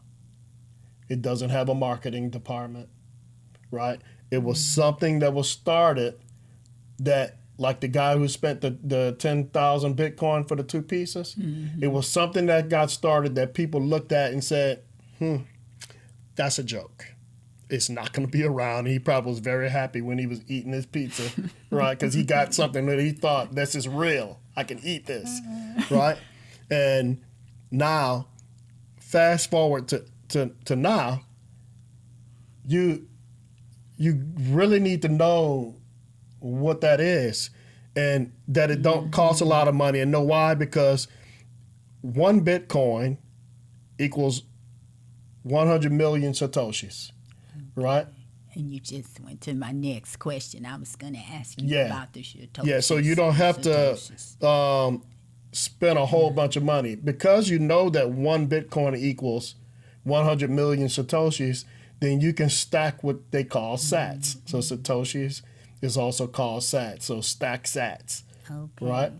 Speaker 2: It doesn't have a marketing department, right? It was something that was started that, like the guy who spent the 10,000 Bitcoin for the 2 pieces, mm-hmm. It was something that got started that people looked at and said, that's a joke. It's not going to be around. He probably was very happy when he was eating his pizza, right? Because he got something that he thought, this is real. I can eat this, right? And now, fast forward to now, you really need to know what that is and that it don't cost a lot of money. And know why? Because 1 Bitcoin equals 100 million Satoshis, right?
Speaker 1: And you just went to my next question. I was going to ask you about the Satoshis.
Speaker 2: Yeah, so you don't have to spend a whole bunch of money. Because you know that 1 Bitcoin equals 100 million Satoshis, then you can stack what they call sats. So Satoshis is also called sats. So stack sats, right?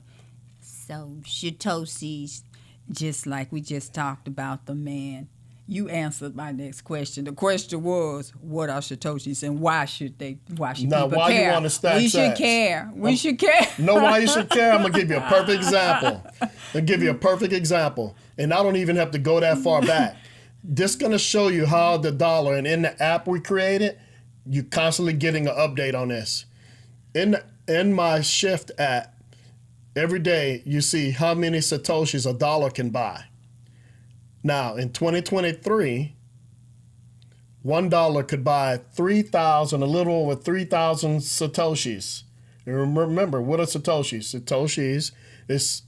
Speaker 1: So Satoshis, just like we just talked about the man, you answered my next question. The question was, what are Satoshis and why should people
Speaker 2: why
Speaker 1: care?
Speaker 2: You want to stack
Speaker 1: we
Speaker 2: sats?
Speaker 1: Should care. We should care.
Speaker 2: Know why you should care? I'm going to give you a perfect example. And I don't even have to go that far back. This is going to show you how the dollar, and in the app we created, you're constantly getting an update on this. In my Shift app, every day you see how many Satoshis a dollar can buy. Now, in 2023, $1 could buy 3,000, a little over 3,000 Satoshis. And remember, what are Satoshis? Satoshis is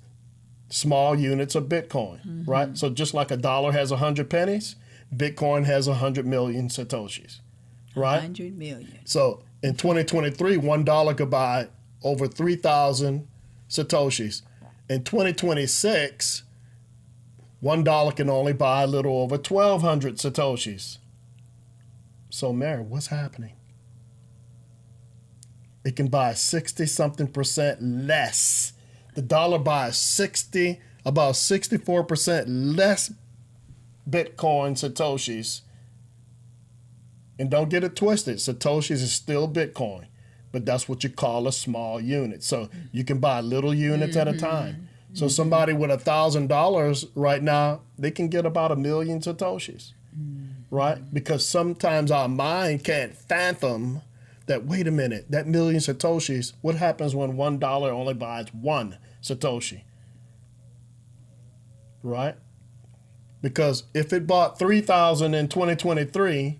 Speaker 2: small units of Bitcoin, right? So just like a dollar has 100 pennies, Bitcoin has 100 million Satoshis, right?
Speaker 1: 100 million.
Speaker 2: So in 2023, $1 could buy over 3,000 Satoshis. In 2026, $1 can only buy a little over 1,200 Satoshis. So, Mary, what's happening? it can buy 60-something% less. The dollar buys about 64% less Bitcoin Satoshis. And don't get it twisted. Satoshis is still Bitcoin, but that's what you call a small unit. So you can buy little units at a time. So somebody with $1,000 right now, they can get about 1 million Satoshis, right? Because sometimes our mind can't fathom that, wait a minute, that 1 million Satoshis, what happens when $1 only buys 1 Satoshi, right? Because if it bought 3,000 in 2023,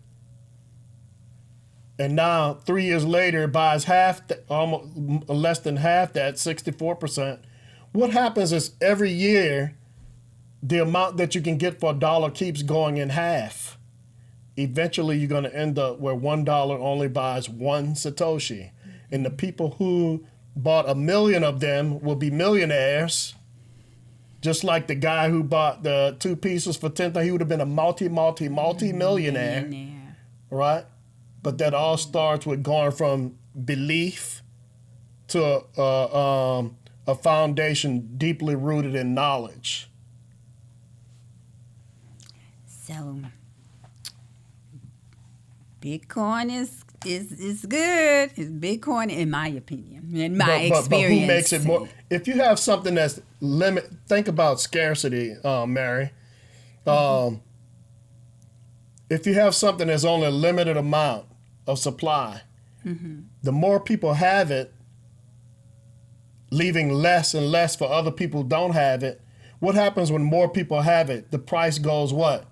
Speaker 2: and now 3 years later it buys half, almost less than half that, 64%, what happens is every year, the amount that you can get for $1 keeps going in half. Eventually, you're going to end up where $1 only buys 1 Satoshi. And the people who bought 1 million of them will be millionaires. Just like the guy who bought the 2 pieces for $10,000, he would have been a multi-millionaire, right? But that all starts with going from belief to a foundation deeply rooted in knowledge.
Speaker 1: So Bitcoin is good. It's Bitcoin, in my opinion, in my experience.
Speaker 2: But who makes it more? If you have something that's think about scarcity, Mary. If you have something that's only a limited amount of supply, the more people have it, leaving less and less for other people who don't have it, what happens when more people have it? The price goes what?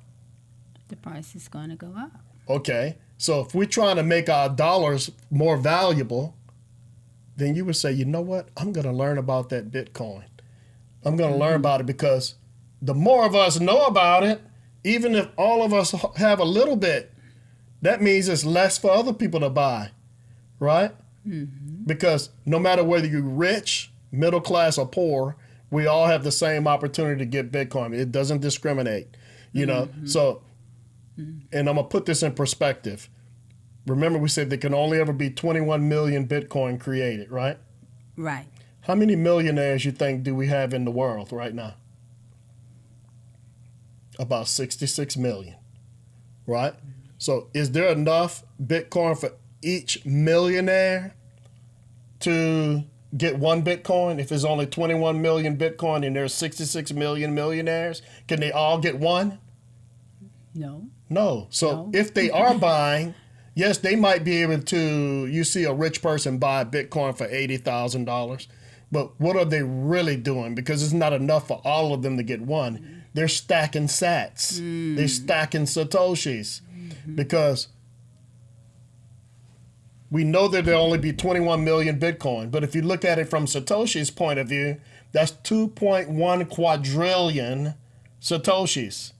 Speaker 1: The price is going to go up.
Speaker 2: Okay. So if we're trying to make our dollars more valuable, then you would say, you know what? I'm going to learn about that Bitcoin. I'm going to learn about it, because the more of us know about it, even if all of us have a little bit, that means it's less for other people to buy, right? Because no matter whether you're rich, middle class, or poor, we all have the same opportunity to get Bitcoin. It doesn't discriminate, you know? So, and I'm going to put this in perspective. Remember, we said there can only ever be 21 million Bitcoin created, right?
Speaker 1: Right.
Speaker 2: How many millionaires you think do we have in the world right now? About 66 million, right? So is there enough Bitcoin for each millionaire to get 1 Bitcoin? If there's only 21 million Bitcoin and there's 66 million millionaires, can they all get 1? No. So if they are buying, yes, they might be able to, you see a rich person buy Bitcoin for $80,000, but what are they really doing? Because it's not enough for all of them to get 1. They're stacking sats. They're stacking Satoshis, because we know that there'll only be 21 million Bitcoin. But if you look at it from Satoshi's point of view, that's 2.1 quadrillion Satoshis.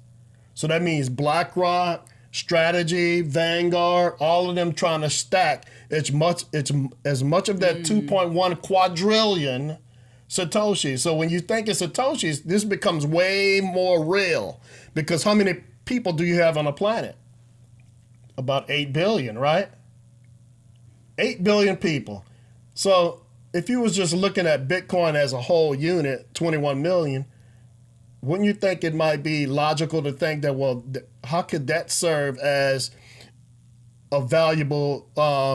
Speaker 2: So that means BlackRock, Strategy, Vanguard, all of them trying to stack as much of that 2.1 quadrillion Satoshis. So when you think of Satoshis, this becomes way more real, because how many people do you have on the planet? About 8 billion, right? 8 billion people. So if you was just looking at Bitcoin as a whole unit, 21 million, wouldn't you think it might be logical to think that, well, how could that serve as a valuable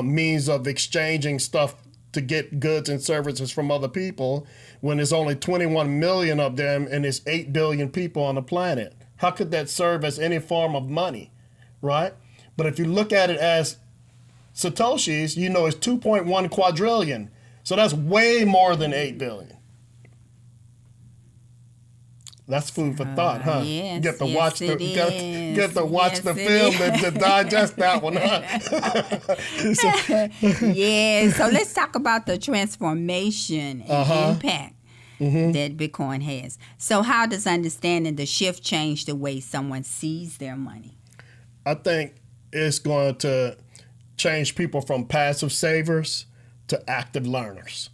Speaker 2: means of exchanging stuff to get goods and services from other people when there's only 21 million of them and there's 8 billion people on the planet? How could that serve as any form of money, right? But if you look at it as Satoshis, you know it's 2.1 quadrillion. So that's way more than 8 billion. That's food for thought, huh?
Speaker 1: Yes,
Speaker 2: get to watch the
Speaker 1: film
Speaker 2: to digest that one, huh?
Speaker 1: Yeah. So let's talk about the transformation and impact that Bitcoin has. So how does understanding the shift change the way someone sees their money?
Speaker 2: I think it's going to change people from passive savers to active learners.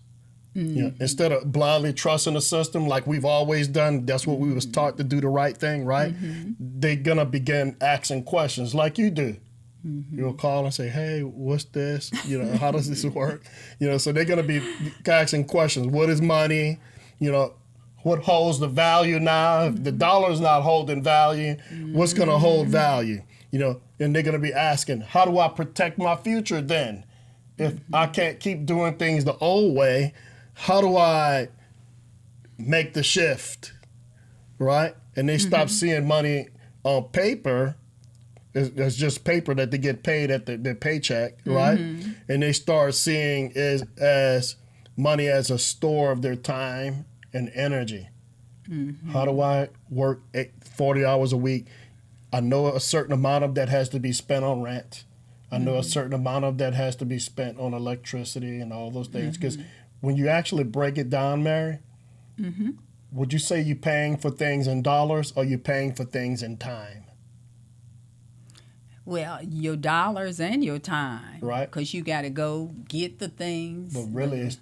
Speaker 2: You know, instead of blindly trusting the system like we've always done, that's what we was taught to do, the right thing, right? They're going to begin asking questions like you do. You'll call and say, hey, what's this? How does this work? So they're going to be asking questions. What is money? What holds the value now? If the dollar's not holding value, what's going to hold value? And they're going to be asking, how do I protect my future then? If I can't keep doing things the old way, how do I make the shift, right? And they stop seeing money on paper. It's just paper that they get paid at their paycheck, right? And they start seeing it as money as a store of their time and energy. How do I work 40 hours a week? I know a certain amount of that has to be spent on rent. I know a certain amount of that has to be spent on electricity and all those things. Because when you actually break it down, Mary, would you say you're paying for things in dollars or you're paying for things in time?
Speaker 1: Well, your dollars and your time,
Speaker 2: right?
Speaker 1: Because you got to go get the things.
Speaker 2: But really, it's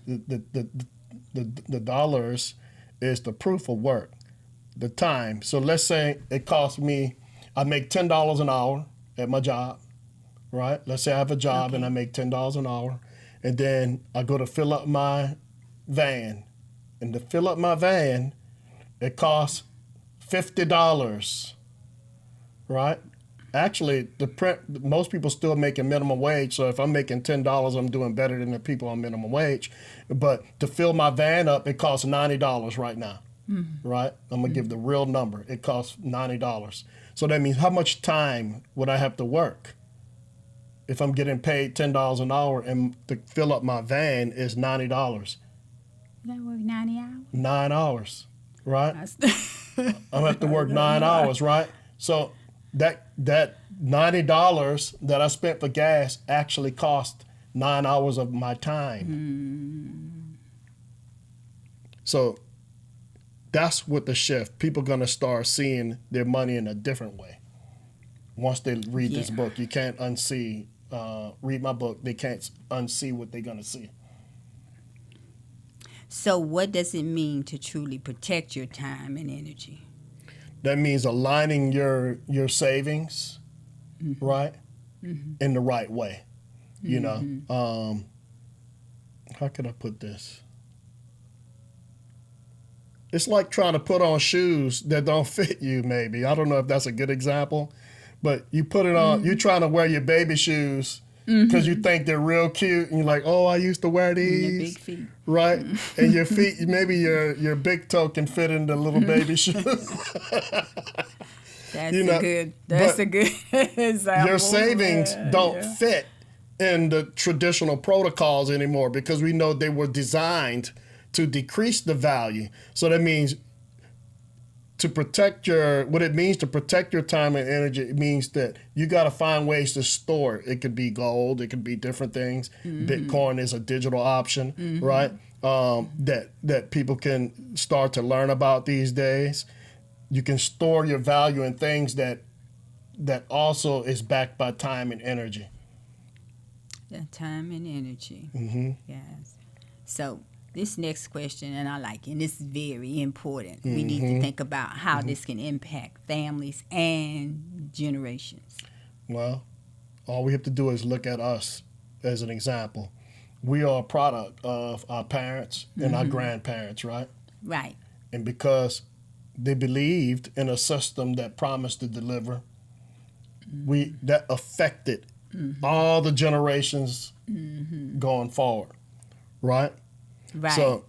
Speaker 2: the dollars is the proof of work, the time. So let's say it costs me, I make $10 an hour at my job, right? Let's say I have a job and I make $10 an hour, and then I go to fill up my van, and to fill up my van, it costs $50, right? Actually, most people still making minimum wage. So if I'm making $10, I'm doing better than the people on minimum wage. But to fill my van up, it costs $90 right now, right? I'm gonna give the real number. It costs $90. So that means how much time would I have to work if I'm getting paid $10 an hour and to fill up my van is $90?
Speaker 1: That work 90 hours?
Speaker 2: 9 hours, right? I'm have to work 9 hours, right? So that $90 that I spent for gas actually cost 9 hours of my time. So that's what the shift. People are going to start seeing their money in a different way. Once they read this book, you can't unsee. Read my book, they can't unsee what they're going to see.
Speaker 1: So what does it mean to truly protect your time and energy?
Speaker 2: That means aligning your savings, right, in the right way. How can I put this? It's like trying to put on shoes that don't fit you, maybe. I don't know if that's a good example, but you put it on, you're trying to wear your baby shoes because you think they're real cute, and you're like, oh, I used to wear these.
Speaker 1: Big feet.
Speaker 2: Right? And your feet, maybe your big toe can fit in the little baby shoes.
Speaker 1: That's a good example.
Speaker 2: Your savings don't fit in the traditional protocols anymore because we know they were designed to decrease the value. So that means what it means to protect your time and energy, it means that you got to find ways to store it. It could be gold, it could be different things. Bitcoin is a digital option, right? That people can start to learn about these days. You can store your value in things that also is backed by time and energy.
Speaker 1: Time and energy. Yes. So this next question, and I like it, and this is very important. We need to think about how this can impact families and generations.
Speaker 2: Well, all we have to do is look at us as an example. We are a product of our parents and our grandparents, right?
Speaker 1: Right.
Speaker 2: And because they believed in a system that promised to deliver, that affected all the generations going forward, right?
Speaker 1: Right.
Speaker 2: So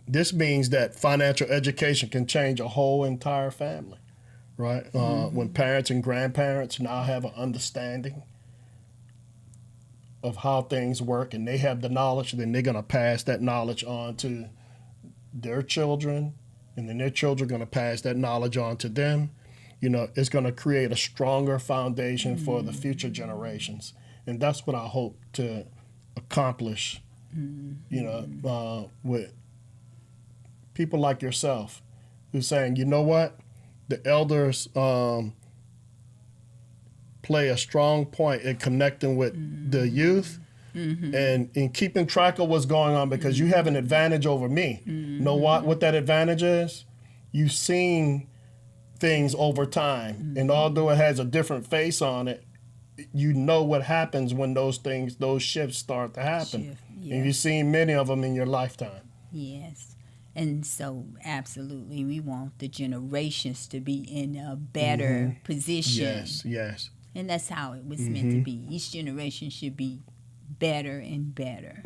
Speaker 2: this means that financial education can change a whole entire family, right? When parents and grandparents now have an understanding of how things work and they have the knowledge, then they're going to pass that knowledge on to their children, and then their children are going to pass that knowledge on to them. It's going to create a stronger foundation for the future generations. And that's what I hope to accomplish, with people like yourself who's saying, you know what, the elders play a strong point in connecting with the youth and in keeping track of what's going on because you have an advantage over me. Know what that advantage is? You've seen things over time, and although it has a different face on it, you know what happens when those shifts start to happen.
Speaker 1: Shift,
Speaker 2: And
Speaker 1: yes.
Speaker 2: you've seen many of them in your lifetime.
Speaker 1: Yes. And so, absolutely, we want the generations to be in a better position.
Speaker 2: Yes.
Speaker 1: And that's how it was meant to be. Each generation should be better and better.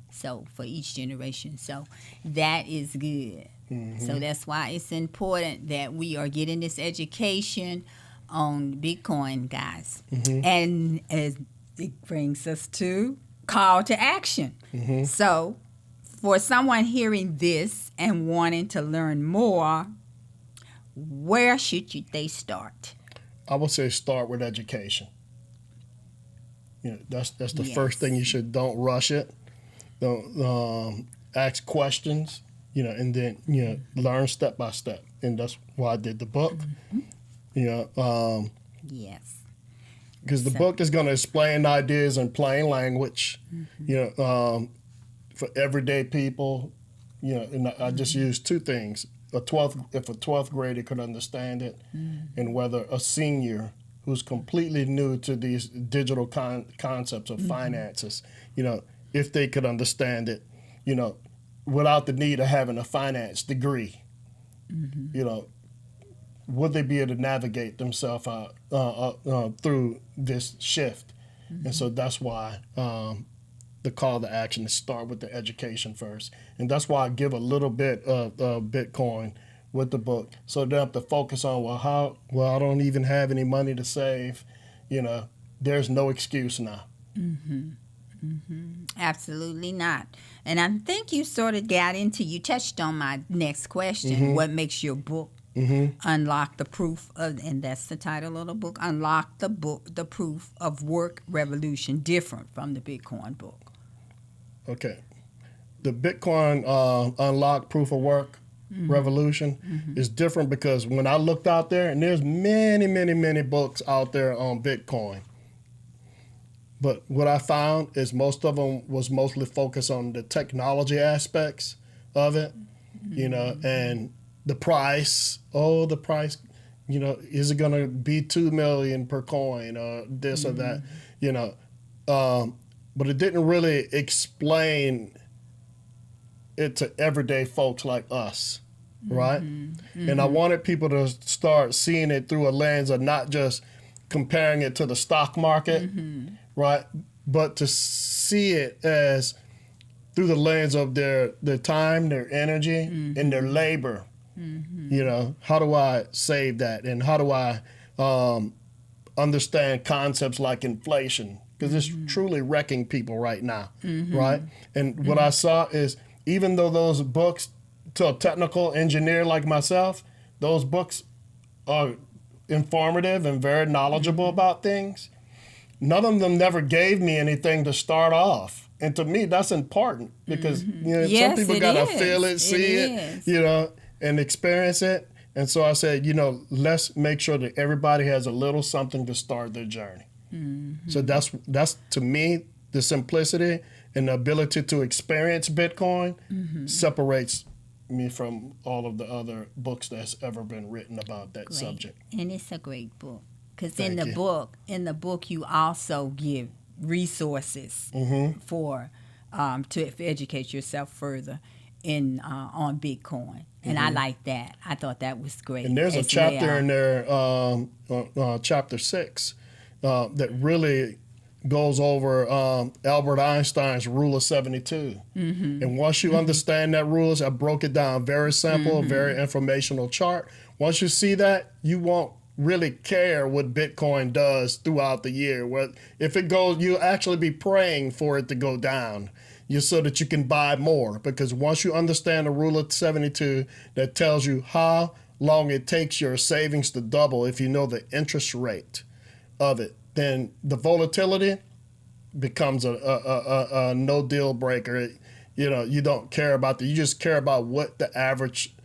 Speaker 1: So, for each generation. So, that is good. So, that's why it's important that we are getting this education on Bitcoin, guys. And as it brings us to call to action. So, for someone hearing this and wanting to learn more, where should they start?
Speaker 2: I would say start with education. That's the first thing you should. Don't rush it. Don't ask questions. And then learn step by step. And that's why I did the book.
Speaker 1: Yes.
Speaker 2: Because the book is going to explain ideas in plain language. For everyday people. And I just used two things. If a 12th grader could understand it, and whether a senior who's completely new to these digital concepts of finances, if they could understand it, without the need of having a finance degree, would they be able to navigate themselves through this shift? And so that's why the call to action is start with the education first. And that's why I give a little bit of Bitcoin with the book. So they have to focus on, I don't even have any money to save. There's no excuse now.
Speaker 1: Absolutely not. And I think you sort of you touched on my next question. What makes your book unlock the proof of, and that's the title of the book, unlock the proof of work revolution, different from the Bitcoin book?
Speaker 2: Okay. The Bitcoin unlock proof of work revolution is different because when I looked out there, and there's many, many, many books out there on Bitcoin, but what I found is most of them was mostly focused on the technology aspects of it, and the price. Oh, the price, is it going to be $2 million per coin or this or that, but it didn't really explain it to everyday folks like us, right? And I wanted people to start seeing it through a lens of not just comparing it to the stock market, right? But to see it as through the lens of their time, their energy, and their labor. How do I save that? And how do I understand concepts like inflation? Because it's truly wrecking people right now, right? And what I saw is, even though those books, to a technical engineer like myself, those books are informative and very knowledgeable about things, none of them never gave me anything to start off. And to me, that's important because some people got to feel it, see it, and experience it. And so I said, let's make sure that everybody has a little something to start their journey. So that's to me, the simplicity and the ability to experience Bitcoin separates me from all of the other books that's ever been written about that subject.
Speaker 1: And it's a great book because in the book you also give resources for to educate yourself further on Bitcoin. And I like that. I thought that was great.
Speaker 2: And there's a chapter in there, chapter 6, that really goes over Albert Einstein's rule of 72. And once you understand that rules, I broke it down very simple, very informational chart. Once you see that, you won't really care what Bitcoin does throughout the year. If it goes, you'll actually be praying for it to go down, so that you can buy more. Because once you understand the rule of 72, that tells you how long it takes your savings to double if you know the interest rate of it, then the volatility becomes a no deal breaker. You don't care about you just care about what the average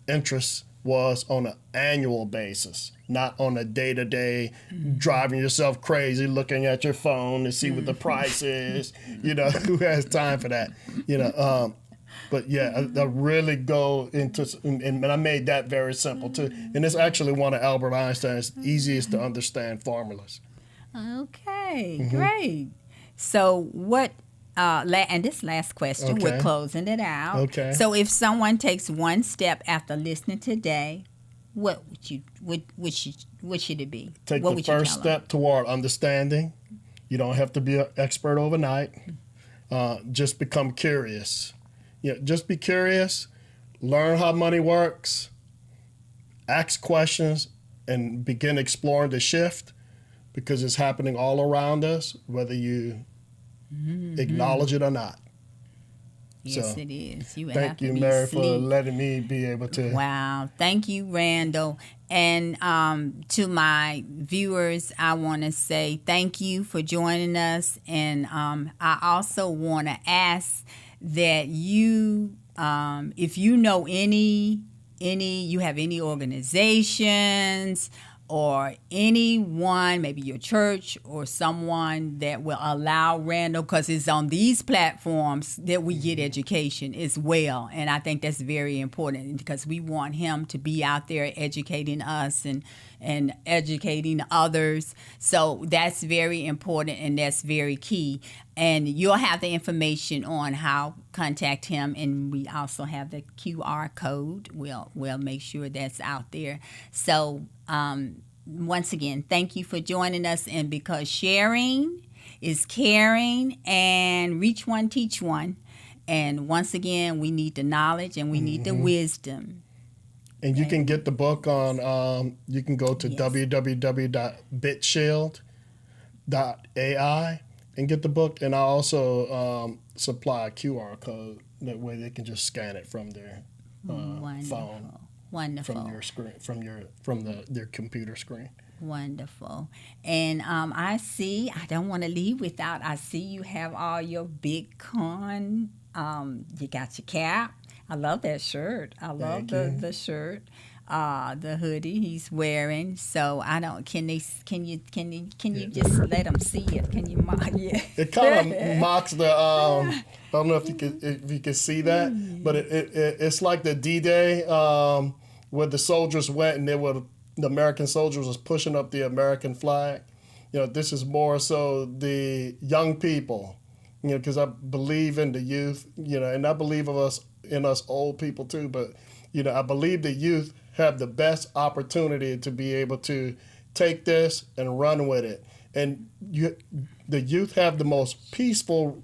Speaker 2: interest was on an annual basis, not on a day-to-day driving yourself crazy looking at your phone to see what the price is. Who has time for that? But yeah, I really go into, and I made that very simple too. And it's actually one of Albert Einstein's easiest to understand formulas.
Speaker 1: Okay, great. So what? And this last question, we're
Speaker 2: Okay.
Speaker 1: closing it out.
Speaker 2: Okay.
Speaker 1: So if someone takes one step after listening today, what would you what should it be?
Speaker 2: Take
Speaker 1: What
Speaker 2: the
Speaker 1: would you
Speaker 2: first
Speaker 1: tell them?
Speaker 2: step toward understanding. You don't have to be an expert overnight. Just become curious. Just be curious. Learn how money works. Ask questions and begin exploring the shift because it's happening all around us, whether you acknowledge it or not.
Speaker 1: Yes,
Speaker 2: So,
Speaker 1: it is. You would have
Speaker 2: Thank
Speaker 1: to
Speaker 2: you,
Speaker 1: be
Speaker 2: Mary, for
Speaker 1: sleep.
Speaker 2: letting me be able to.
Speaker 1: Wow. Thank you, Randall. And to my viewers, I want to say thank you for joining us. And I also want to ask that you, if you know you have any organizations or anyone, maybe your church or someone that will allow Randall, because it's on these platforms that we get education as well. And I think that's very important because we want him to be out there educating us and educating others. So that's very important and that's very key. And you'll have the information on how contact him, and we also have the QR code. We'll make sure that's out there. So once again, thank you for joining us. And because sharing is caring, and reach one, teach one. And once again, we need the knowledge and we need the wisdom.
Speaker 2: And you can get the book on, you can go to
Speaker 1: Yes.
Speaker 2: www.bitshield.ai and get the book. And I also supply a QR code. That way they can just scan it from their phone,
Speaker 1: Wonderful.
Speaker 2: from your screen, their computer screen.
Speaker 1: Wonderful. And I don't want to leave without, I see you have all your Bitcoin. You got your cap. I love that shirt. I love the shirt. The hoodie he's wearing. So I don't. Can you just let them see it? Can you mock it?
Speaker 2: It kind of mocks the. I don't know if you can see that, but it's like the D-Day where the soldiers went and the American soldiers was pushing up the American flag. This is more so the young people. Because I believe in the youth. And I believe in us old people too. But I believe the youth have the best opportunity to be able to take this and run with it. And the youth have the most peaceful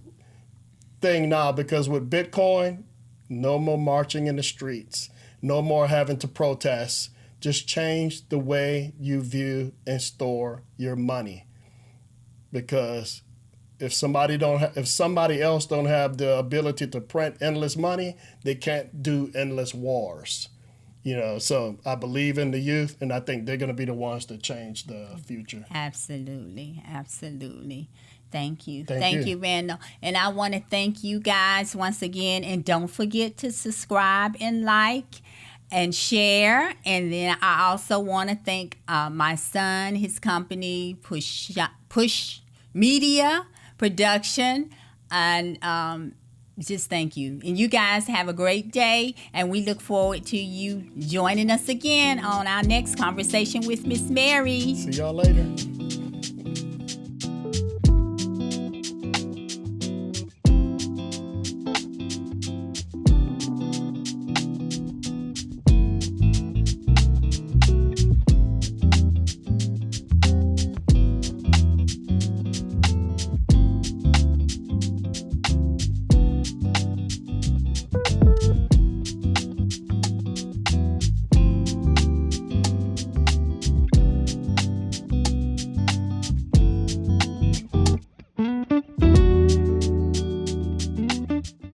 Speaker 2: thing now because with Bitcoin, no more marching in the streets, no more having to protest. Just change the way you view and store your money. Because if somebody else don't have the ability to print endless money, they can't do endless wars. So I believe in the youth, and I think they're going to be the ones to change the future.
Speaker 1: Absolutely. Thank you.
Speaker 2: Thank
Speaker 1: you, Randall. And I want to thank you guys once again. And don't forget to subscribe and like and share. And then I also want to thank my son, his company, Push Media Production, and just thank you. And you guys have a great day, and we look forward to you joining us again on our next conversation with Miss Mary.
Speaker 2: See y'all later.